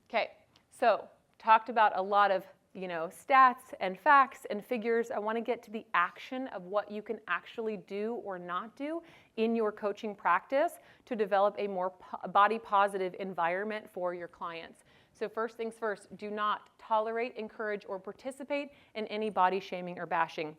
Okay, so talked about a lot of stats and facts and figures. I want to get to the action of what you can actually do or not do in your coaching practice to develop a more body positive environment for your clients. So first things first, do not tolerate, encourage, or participate in any body shaming or bashing.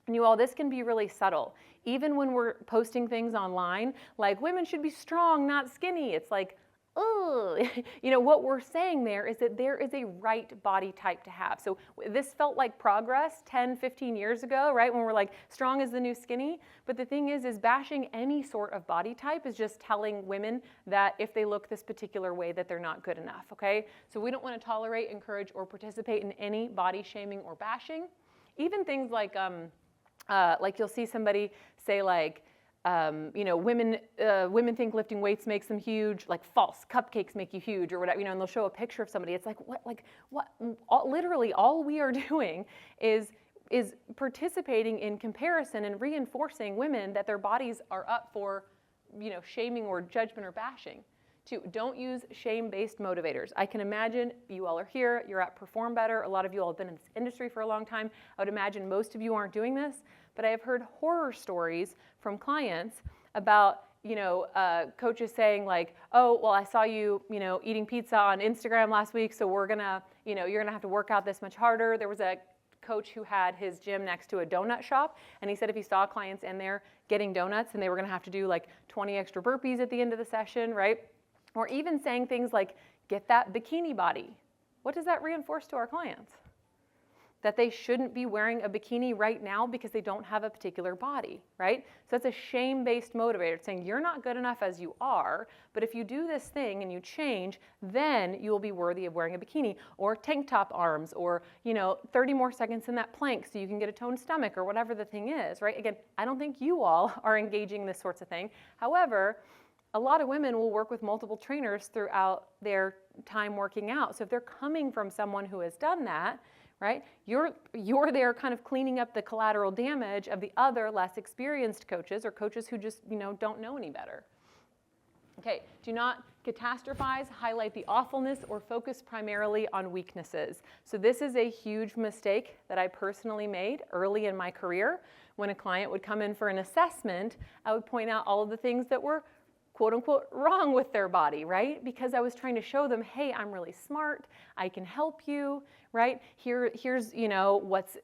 And you all, this can be really subtle. Even when we're posting things online, like women should be strong, not skinny, it's like, oh, what we're saying there is that there is a right body type to have. So this felt like progress 10, 15 years ago, right? When we're like, strong is the new skinny. But the thing is bashing any sort of body type is just telling women that if they look this particular way that they're not good enough, okay? So we don't want to tolerate, encourage, or participate in any body shaming or bashing. Even things like you'll see somebody say like, women think lifting weights makes them huge, like false, cupcakes make you huge or whatever, and they'll show a picture of somebody. It's like, literally all we are doing is participating in comparison and reinforcing women that their bodies are up for, shaming or judgment or bashing. Two, don't use shame-based motivators. I can imagine you all are here, you're at Perform Better. A lot of you all have been in this industry for a long time. I would imagine most of you aren't doing this, but I have heard horror stories from clients about, coaches saying like, oh, well, I saw you, eating pizza on Instagram last week, so we're gonna, you're gonna have to work out this much harder. There was a coach who had his gym next to a donut shop, and he said if he saw clients in there getting donuts and they were gonna have to do like 20 extra burpees at the end of the session, right? Or even saying things like, get that bikini body. What does that reinforce to our clients? That they shouldn't be wearing a bikini right now because they don't have a particular body, right? So that's a shame-based motivator. It's saying you're not good enough as you are, but if you do this thing and you change, then you will be worthy of wearing a bikini or tank top arms or, 30 more seconds in that plank so you can get a toned stomach or whatever the thing is, right? Again, I don't think you all are engaging in this sorts of thing. However, a lot of women will work with multiple trainers throughout their time working out. So if they're coming from someone who has done that, right, you're there kind of cleaning up the collateral damage of the other less experienced coaches or coaches who just, don't know any better. Okay, do not catastrophize, highlight the awfulness, or focus primarily on weaknesses. So this is a huge mistake that I personally made early in my career. When a client would come in for an assessment, I would point out all of the things that were quote unquote wrong with their body, right? Because I was trying to show them, hey, I'm really smart, I can help you, right? Here's what's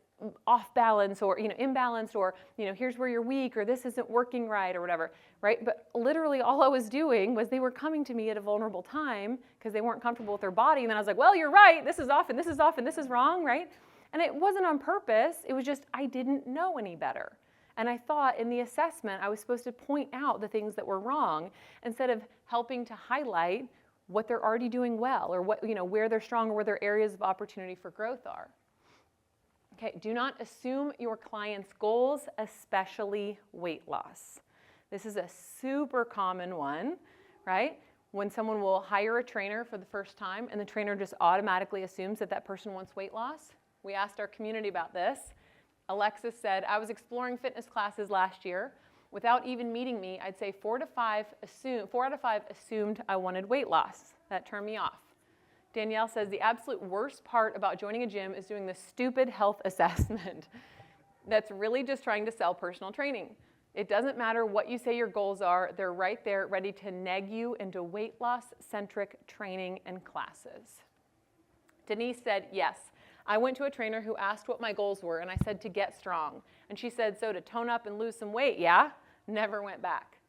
off balance or imbalanced, or here's where you're weak, or this isn't working right, or whatever, right? But literally all I was doing was they were coming to me at a vulnerable time because they weren't comfortable with their body, and then I was like, well, you're right, this is off and this is off and this is wrong, right? And it wasn't on purpose, it was just I didn't know any better. And I thought in the assessment I was supposed to point out the things that were wrong instead of helping to highlight what they're already doing well, or what, where they're strong, or where their areas of opportunity for growth are. Okay, do not assume your client's goals, especially weight loss. This is a super common one, right? When someone will hire a trainer for the first time and the trainer just automatically assumes that that person wants weight loss. We asked our community about this. Alexis said, I was exploring fitness classes last year. Without even meeting me, I'd say 4 out of 5 assumed I wanted weight loss. That turned me off. Danielle says, the absolute worst part about joining a gym is doing this stupid health assessment that's really just trying to sell personal training. It doesn't matter what you say your goals are, they're right there ready to neg you into weight loss-centric training and classes. Denise said, yes. I went to a trainer who asked what my goals were, and I said to get strong. And she said, so to tone up and lose some weight, yeah? Never went back.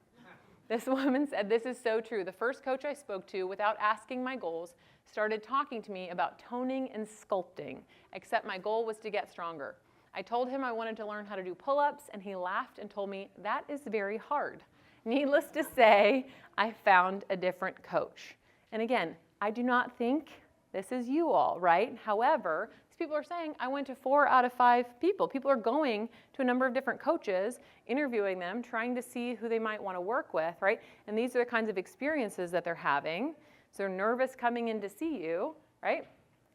This woman said, this is so true. The first coach I spoke to, without asking my goals, started talking to me about toning and sculpting, except my goal was to get stronger. I told him I wanted to learn how to do pull-ups, and he laughed and told me, that is very hard. Needless to say, I found a different coach. And again, I do not think this is you all, right? However, these people are saying, I went to 4 out of 5 people. People are going to a number of different coaches, interviewing them, trying to see who they might want to work with, right? And these are the kinds of experiences that they're having. So they're nervous coming in to see you, right?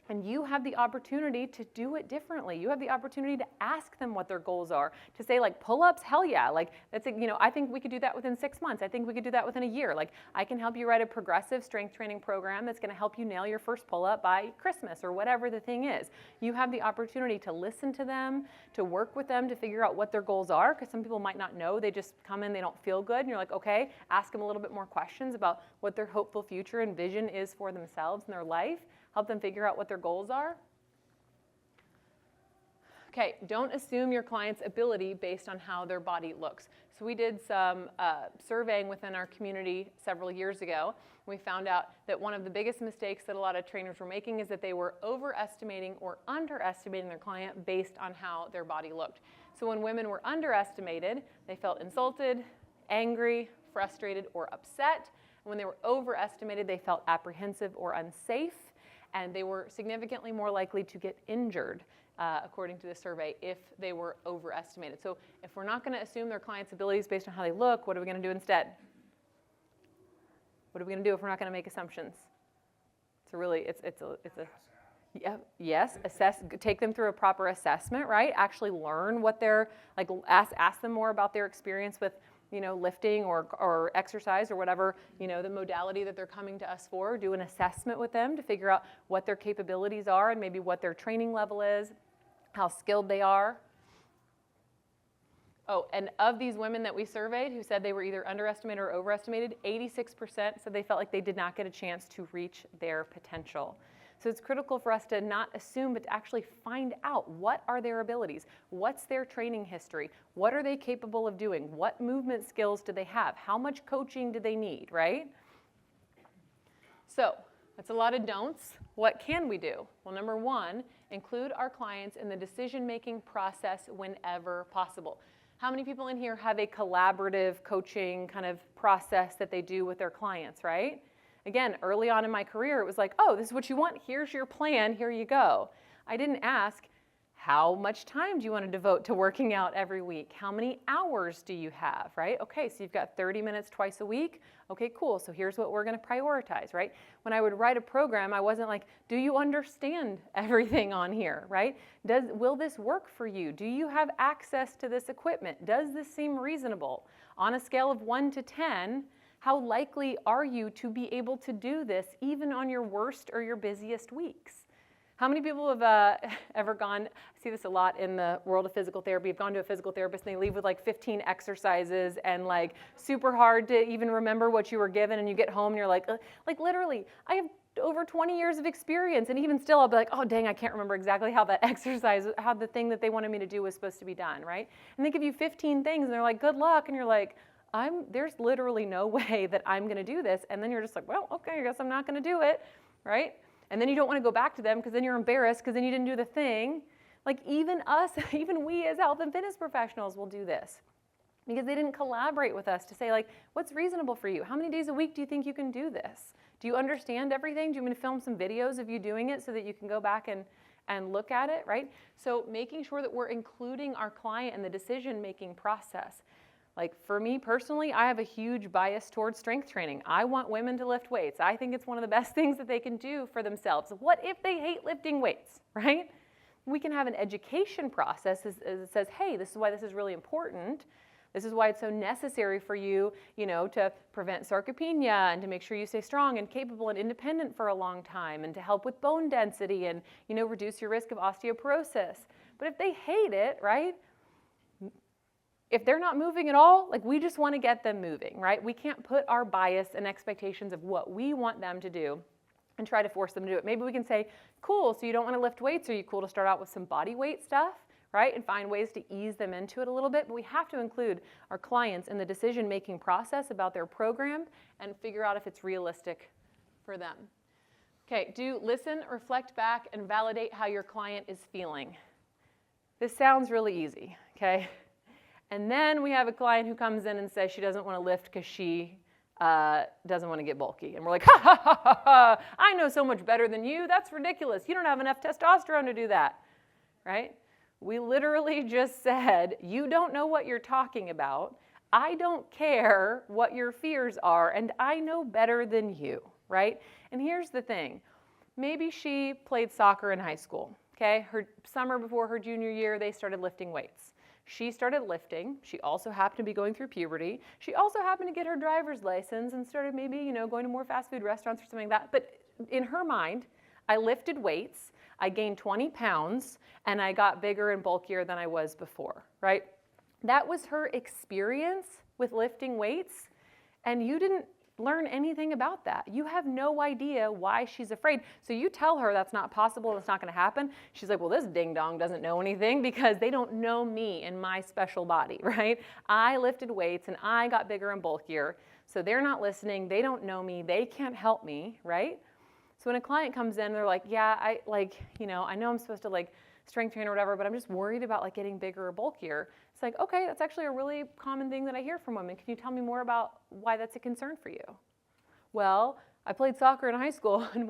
And you have the opportunity to do it differently. You have the opportunity to ask them what their goals are. To say like pull-ups, hell yeah. Like that's, I think we could do that within 6 months. I think we could do that within a year. Like I can help you write a progressive strength training program that's gonna help you nail your first pull-up by Christmas or whatever the thing is. You have the opportunity to listen to them, to work with them, to figure out what their goals are, because some people might not know. They just come in, they don't feel good, and you're like, okay, ask them a little bit more questions about what their hopeful future and vision is for themselves and their life. Help them figure out what their goals are. Okay, don't assume your client's ability based on how their body looks. So we did some surveying within our community several years ago. We found out that one of the biggest mistakes that a lot of trainers were making is that they were overestimating or underestimating their client based on how their body looked. So when women were underestimated, they felt insulted, angry, frustrated, or upset. And when they were overestimated, they felt apprehensive or unsafe. And they were significantly more likely to get injured, according to the survey, if they were overestimated. So if we're not going to assume their clients' abilities based on how they look, what are we going to do instead? What are we going to do if we're not going to make assumptions? It's a really, yeah, yes, take them through a proper assessment, right? Actually learn what they're, like ask them more about their experience with lifting or exercise or whatever, the modality that they're coming to us for. Do an assessment with them to figure out what their capabilities are and maybe what their training level is, how skilled they are. Oh, and of these women that we surveyed who said they were either underestimated or overestimated, 86% said they felt like they did not get a chance to reach their potential. So it's critical for us to not assume, but to actually find out what are their abilities, what's their training history, what are they capable of doing, what movement skills do they have, how much coaching do they need, right? So that's a lot of don'ts. What can we do? Well, number one, include our clients in the decision-making process whenever possible. How many people in here have a collaborative coaching kind of process that they do with their clients, right? Again, early on in my career, it was like, oh, this is what you want. Here's your plan. Here you go. I didn't ask, how much time do you want to devote to working out every week? How many hours do you have, right? Okay, so you've got 30 minutes twice a week. Okay, cool. So here's what we're going to prioritize, right? When I would write a program, I wasn't like, do you understand everything on here, right? Will this work for you? Do you have access to this equipment? Does this seem reasonable? On a scale of 1 to 10, how likely are you to be able to do this even on your worst or your busiest weeks? How many people have ever gone, I see this a lot in the world of physical therapy, have gone to a physical therapist and they leave with like 15 exercises and like super hard to even remember what you were given, and you get home and you're like literally, I have over 20 years of experience, and even still I'll be like, oh dang, I can't remember exactly how that exercise, how the thing that they wanted me to do was supposed to be done, right? And they give you 15 things and they're like, good luck, and you're like, there's literally no way that I'm going to do this. And then you're just like, well, okay, I guess I'm not going to do it, right? And then you don't want to go back to them because then you're embarrassed because then you didn't do the thing. Like even us, even we as health and fitness professionals will do this because they didn't collaborate with us to say like, what's reasonable for you? How many days a week do you think you can do this? Do you understand everything? Do you want me to film some videos of you doing it so that you can go back and look at it, right? So making sure that we're including our client in the decision-making process. Like for me personally, I have a huge bias towards strength training. I want women to lift weights. I think it's one of the best things that they can do for themselves. What if they hate lifting weights, right? We can have an education process as it says, hey, this is why this is really important. This is why it's so necessary for you, to prevent sarcopenia and to make sure you stay strong and capable and independent for a long time and to help with bone density and, reduce your risk of osteoporosis. But if they hate it, right? If they're not moving at all, like we just want to get them moving, right? We can't put our bias and expectations of what we want them to do and try to force them to do it. Maybe we can say, cool, so you don't want to lift weights. Are you cool to start out with some body weight stuff, right? And find ways to ease them into it a little bit. But we have to include our clients in the decision-making process about their program and figure out if it's realistic for them. Okay, listen, reflect back, and validate how your client is feeling. This sounds really easy, okay? And then we have a client who comes in and says she doesn't want to lift because she doesn't want to get bulky. And we're like, ha, ha, ha, ha, ha, I know so much better than you. That's ridiculous. You don't have enough testosterone to do that, right? We literally just said, you don't know what you're talking about. I don't care what your fears are, and I know better than you, right? And here's the thing. Maybe she played soccer in high school, okay? Her summer before her junior year, they started lifting weights. She started lifting. She also happened to be going through puberty. She also happened to get her driver's license and started maybe, going to more fast food restaurants or something like that. But in her mind, I lifted weights, I gained 20 pounds, and I got bigger and bulkier than I was before, right? That was her experience with lifting weights, and you didn't learn anything about that. You have no idea why she's afraid. So you tell her that's not possible, that's not going to happen. She's like, well, this ding dong doesn't know anything because they don't know me and my special body, right? I lifted weights and I got bigger and bulkier. So they're not listening. They don't know me. They can't help me, right? So when a client comes in, they're like, yeah, I know I'm supposed to strength train or whatever, but I'm just worried about getting bigger or bulkier. It's like, okay, that's actually a really common thing that I hear from women. Can you tell me more about why that's a concern for you? Well, I played soccer in high school, and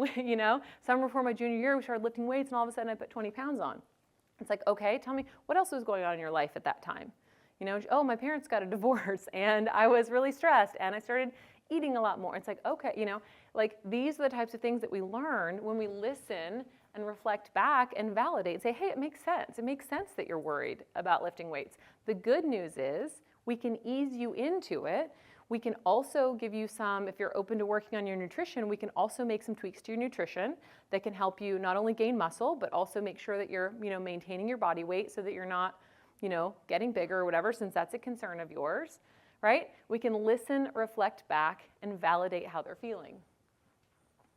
summer before my junior year, we started lifting weights, and all of a sudden I put 20 pounds on. It's like, okay, tell me, what else was going on in your life at that time? Oh, my parents got a divorce, and I was really stressed, and I started eating a lot more. It's like, okay, these are the types of things that we learn when we listen and reflect back and validate and say, hey, it makes sense. It makes sense that you're worried about lifting weights. The good news is we can ease you into it. We can also give you some, if you're open to working on your nutrition, we can also make some tweaks to your nutrition that can help you not only gain muscle, but also make sure that you're, maintaining your body weight so that you're not, getting bigger or whatever, since that's a concern of yours, right? We can listen, reflect back, and validate how they're feeling.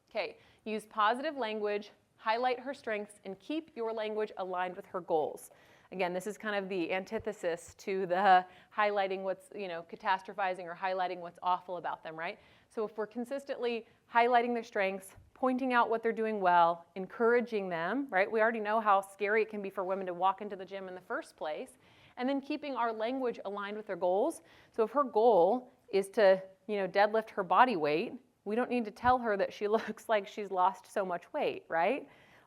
Okay, use positive language, highlight her strengths, and keep your language aligned with her goals. Again, this is kind of the antithesis to the highlighting what's, catastrophizing or highlighting what's awful about them, right? So if we're consistently highlighting their strengths, pointing out what they're doing well, encouraging them, right? We already know how scary it can be for women to walk into the gym in the first place, and then keeping our language aligned with their goals. So if her goal is to, deadlift her body weight, we don't need to tell her that she looks like she's lost so much weight, right?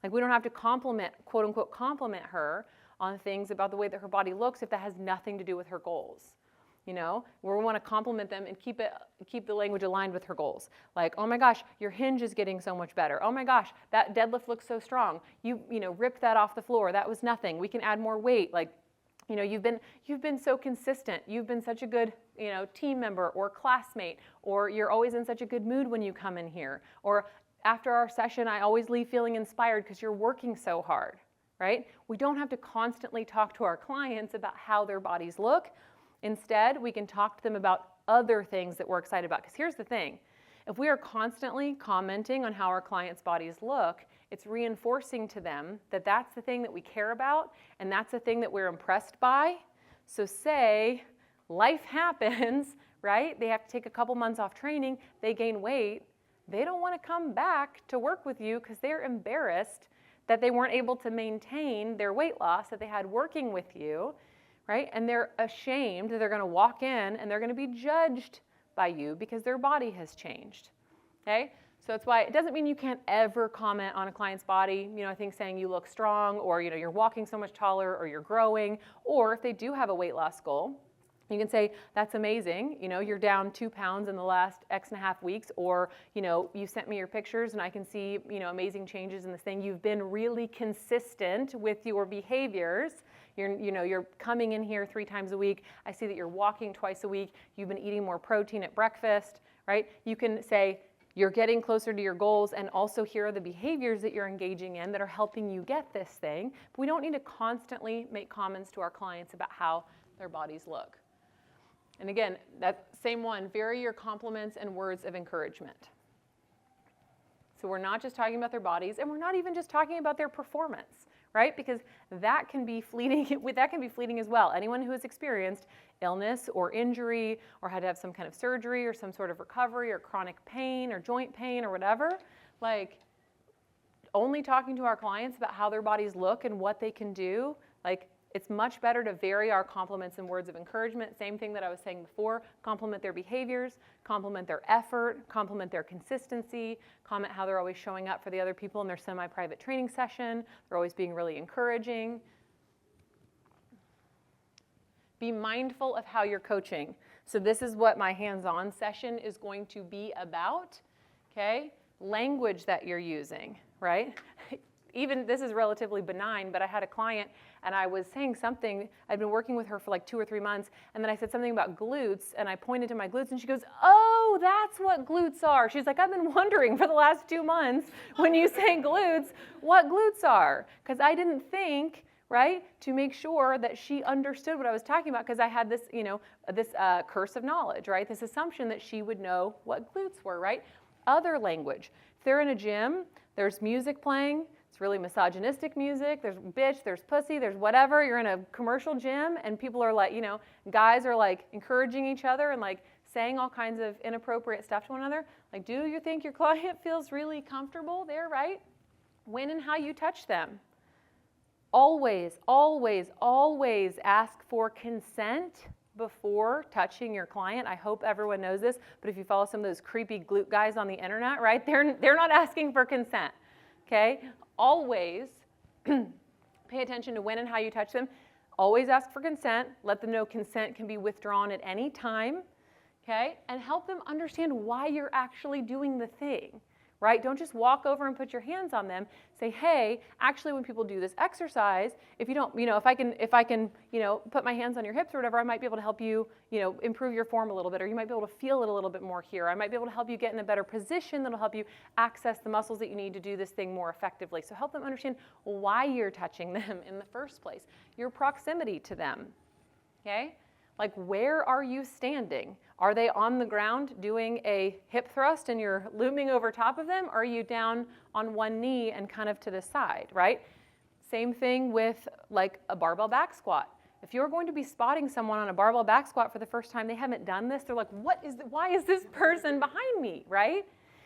We don't have to compliment, quote unquote, compliment her on things about the way that her body looks if that has nothing to do with her goals. Where we want to compliment them and keep the language aligned with her goals. Like, oh my gosh, your hinge is getting so much better. Oh my gosh, that deadlift looks so strong. You ripped that off the floor. That was nothing. We can add more weight. You've been so consistent. You've been such a good, team member or classmate, or you're always in such a good mood when you come in here. Or after our session, I always leave feeling inspired because you're working so hard, right? We don't have to constantly talk to our clients about how their bodies look. Instead, we can talk to them about other things that we're excited about. Because here's the thing. If we are constantly commenting on how our clients' bodies look, it's reinforcing to them that that's the thing that we care about and that's the thing that we're impressed by. So say life happens, right? They have to take a couple months off training, they gain weight. They don't want to come back to work with you because they're embarrassed that they weren't able to maintain their weight loss that they had working with you, right? And they're ashamed that they're going to walk in and they're going to be judged by you because their body has changed, okay? So that's why it doesn't mean you can't ever comment on a client's body, I think saying you look strong or, you're walking so much taller or you're growing, or if they do have a weight loss goal, you can say, that's amazing, you're down 2 pounds in the last X and a half weeks, or, you sent me your pictures and I can see, amazing changes in this thing. You've been really consistent with your behaviors. You're coming in here 3 times a week. I see that you're walking twice a week. You've been eating more protein at breakfast, right? You can say, you're getting closer to your goals, and also here are the behaviors that you're engaging in that are helping you get this thing. But we don't need to constantly make comments to our clients about how their bodies look. And again, that same one, vary your compliments and words of encouragement. So we're not just talking about their bodies, and we're not even just talking about their performance, right? Because that can be fleeting. That can be fleeting as well. Anyone who has experienced illness or injury or had to have some kind of surgery or some sort of recovery or chronic pain or joint pain or whatever, only talking to our clients about how their bodies look and what they can do, It's much better to vary our compliments and words of encouragement. Same thing that I was saying before. Compliment their behaviors, compliment their effort, compliment their consistency, comment how they're always showing up for the other people in their semi-private training session. They're always being really encouraging. Be mindful of how you're coaching. So this is what my hands-on session is going to be about, okay? Language that you're using, right? Even this is relatively benign, but I had a client and I was saying something, I'd been working with her for like 2 or 3 months, and then I said something about glutes, and I pointed to my glutes, and she goes, oh, that's what glutes are. She's like, I've been wondering for the last 2 months when you say glutes, what glutes are, because I didn't think, right, to make sure that she understood what I was talking about, because I had this, this curse of knowledge, right, this assumption that she would know what glutes were, right? Other language. If they're in a gym, there's music playing. It's really misogynistic music. There's bitch, there's pussy, there's whatever. You're in a commercial gym and people are like, guys are like encouraging each other and like saying all kinds of inappropriate stuff to one another. Like, do you think your client feels really comfortable there, right? When and how you touch them. Always, always, always ask for consent before touching your client. I hope everyone knows this, but if you follow some of those creepy glute guys on the internet, right, they're not asking for consent, okay? Always pay attention to when and how you touch them. Always ask for consent. Let them know consent can be withdrawn at any time, okay? And help them understand why you're actually doing the thing, right? Don't just walk over and put your hands on them. Say, hey, actually when people do this exercise, if you don't, if I can, put my hands on your hips or whatever, I might be able to help you, improve your form a little bit, or you might be able to feel it a little bit more here. I might be able to help you get in a better position that'll help you access the muscles that you need to do this thing more effectively. So help them understand why you're touching them in the first place, your proximity to them, okay? Like, where are you standing? Are they on the ground doing a hip thrust and you're looming over top of them? Or are you down on one knee and kind of to the side, right? Same thing with like a barbell back squat. If you're going to be spotting someone on a barbell back squat for the first time, they haven't done this, they're like, why is this person behind me, right?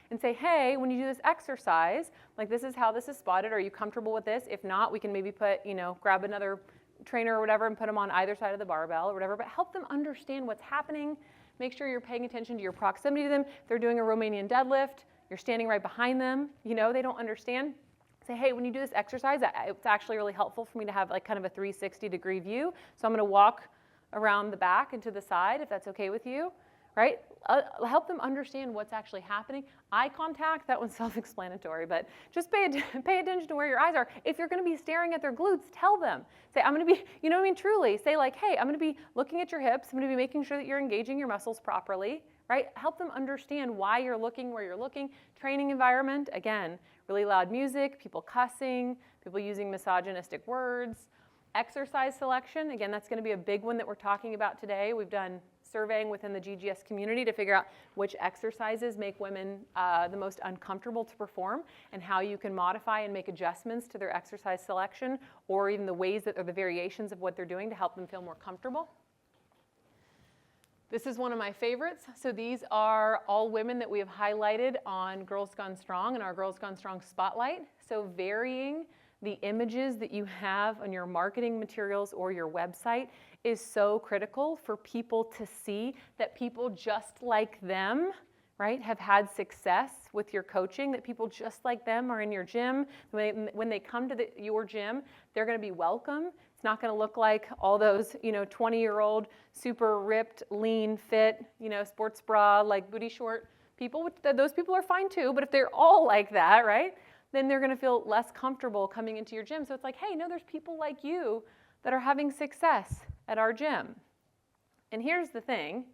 And say, hey, when you do this exercise, like this is how this is spotted. Are you comfortable with this? If not, we can maybe put, grab another trainer or whatever and put them on either side of the barbell or whatever, but help them understand what's happening. Make sure you're paying attention to your proximity to them. If they're doing a Romanian deadlift, you're standing right behind them. They don't understand. Say, hey, when you do this exercise, it's actually really helpful for me to have like kind of a 360-degree view. So I'm going to walk around the back and to the side, if that's okay with you, right? Help them understand what's actually happening. Eye contact, that one's self-explanatory, but just pay attention to where your eyes are. If you're going to be staring at their glutes, tell them. Say, I'm going to be, truly. Say like, hey, I'm going to be looking at your hips. I'm going to be making sure that you're engaging your muscles properly, right? Help them understand why you're looking where you're looking. Training environment, again, really loud music, people cussing, people using misogynistic words. Exercise selection, again, that's going to be a big one that we're talking about today. We've done surveying within the GGS community to figure out which exercises make women the most uncomfortable to perform and how you can modify and make adjustments to their exercise selection or even the ways that or the variations of what they're doing to help them feel more comfortable. This is one of my favorites. So these are all women that we have highlighted on Girls Gone Strong and our Girls Gone Strong Spotlight. So varying the images that you have on your marketing materials or your website is so critical for people to see that people just like them, right, have had success with your coaching, that people just like them are in your gym. When they come to your gym, they're going to be welcome. It's not going to look like all those, 20-year-old, super ripped, lean, fit, sports bra, like booty short people. Those people are fine too, but if they're all like that, right, then they're going to feel less comfortable coming into your gym. So it's like, hey, no, there's people like you that are having success at our gym. And here's the thing.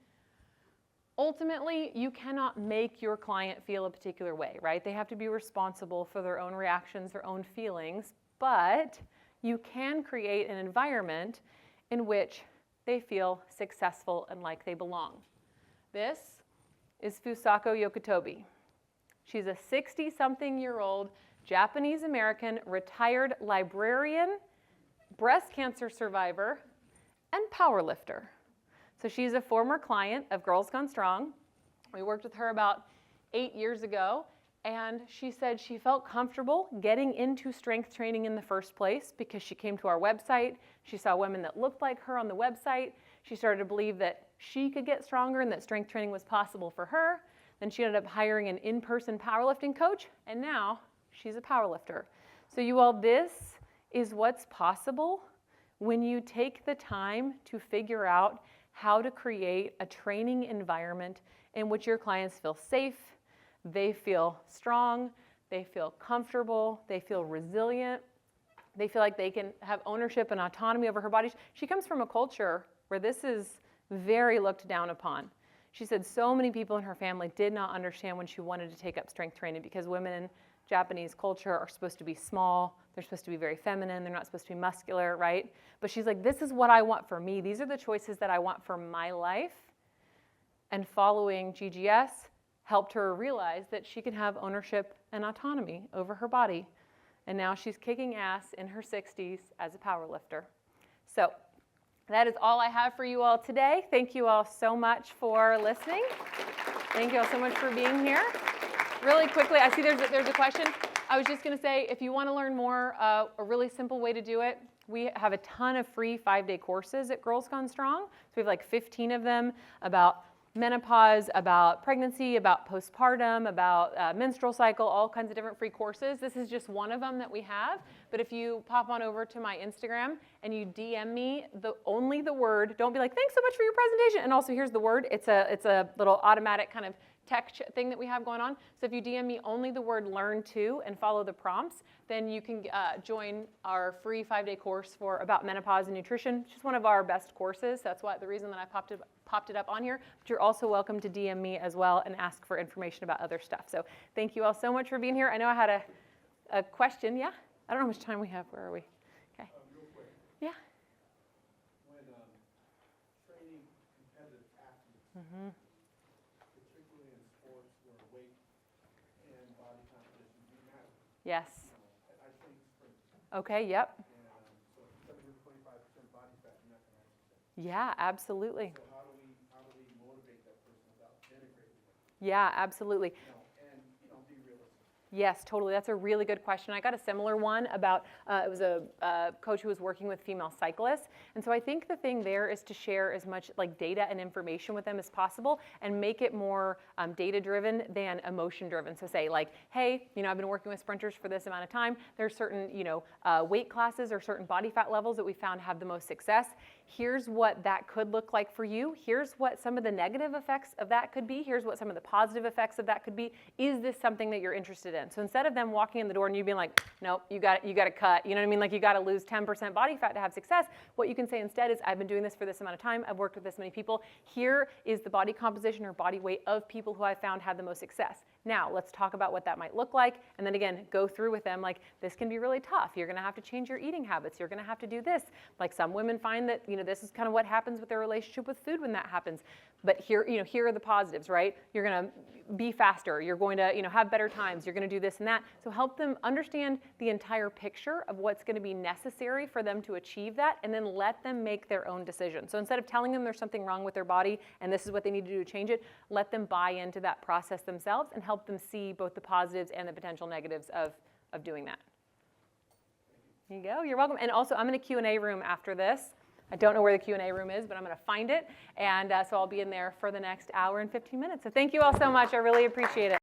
Ultimately, you cannot make your client feel a particular way, right? They have to be responsible for their own reactions, their own feelings, but you can create an environment in which they feel successful and like they belong. This is Fusako Yokotobi. She's a 60-something-year-old Japanese-American retired librarian, breast cancer survivor, and powerlifter. So she's a former client of Girls Gone Strong. We worked with her about 8 years ago, And she said she felt comfortable getting into strength training in the first place because she came to our website. She saw women that looked like her on the website. She started to believe that she could get stronger and that strength training was possible for her. Then she ended up hiring an in-person powerlifting coach, and now she's a powerlifter. So you all, this is what's possible when you take the time to figure out how to create a training environment in which your clients feel safe, they feel strong, they feel comfortable, they feel resilient, they feel like they can have ownership and autonomy over her body. She comes from a culture where this is very looked down upon. She said so many people in her family did not understand when she wanted to take up strength training because women in Japanese culture are supposed to be small, they're supposed to be very feminine, they're not supposed to be muscular, right? But she's like, this is what I want for me. These are the choices that I want for my life. And following GGS helped her realize that she can have ownership and autonomy over her body. And now she's kicking ass in her 60s as a powerlifter. So that is all I have for you all today. Thank you all so much for listening. Thank you all so much for being here. Really quickly, I see there's a question. I was just going to say, if you want to learn more, a really simple way to do it, we have a ton of free 5-day courses at Girls Gone Strong. So we have like 15 of them about menopause, about pregnancy, about postpartum, about menstrual cycle, all kinds of different free courses. This is just one of them that we have. But if you pop on over to my Instagram and you DM me only the word, don't be like, thanks so much for your presentation. And also here's the word. It's a little automatic kind of tech thing that we have going on. So if you DM me only the word learn to and follow the prompts, then you can join our free 5-day course about menopause and nutrition. It's just one of our best courses. That's why the reason that I popped it up on here. But you're also welcome to DM me as well and ask for information about other stuff. So thank you all so much for being here. I know I had a question. Yeah? I don't know how much time we have. Where are we? Okay. Real quick, Yeah. when training competitive athletes, particularly in sports where weight and body composition do matter, Yes. I train sprinters, Okay, yep. and so if you're 25% body fat, you're not going to have success. Yeah, absolutely. So how do we motivate that person without denigrating them? Yeah, absolutely. And be realistic. Yes, totally. That's a really good question. I got a similar one about, it was a coach who was working with female cyclists. And so I think the thing there is to share as much like data and information with them as possible and make it more data-driven than emotion-driven. So say like, hey, I've been working with sprinters for this amount of time. There's certain, weight classes or certain body fat levels that we found have the most success. Here's what that could look like for you. Here's what some of the negative effects of that could be. Here's what some of the positive effects of that could be. Is this something that you're interested in? So instead of them walking in the door and you being like, nope, you got to cut. You know what I mean? Like you got to lose 10% body fat to have success. What you can say instead is, I've been doing this for this amount of time. I've worked with this many people. Here is the body composition or body weight of people who I found had the most success. Now, let's talk about what that might look like. And then again, go through with them like, this can be really tough. You're going to have to change your eating habits. You're going to have to do this. Like some women find that, this is kind of what happens with their relationship with food when that happens. But here are the positives, right? You're going to be faster. You're going to, have better times. You're going to do this and that. So help them understand the entire picture of what's going to be necessary for them to achieve that, and then let them make their own decision. So instead of telling them there's something wrong with their body and this is what they need to do to change it, let them buy into that process themselves and help them see both the positives and the potential negatives of doing that. There you go. You're welcome. And also, I'm in a Q&A room after this. I don't know where the Q&A room is, but I'm going to find it. And so I'll be in there for the next hour and 15 minutes. So thank you all so much. I really appreciate it.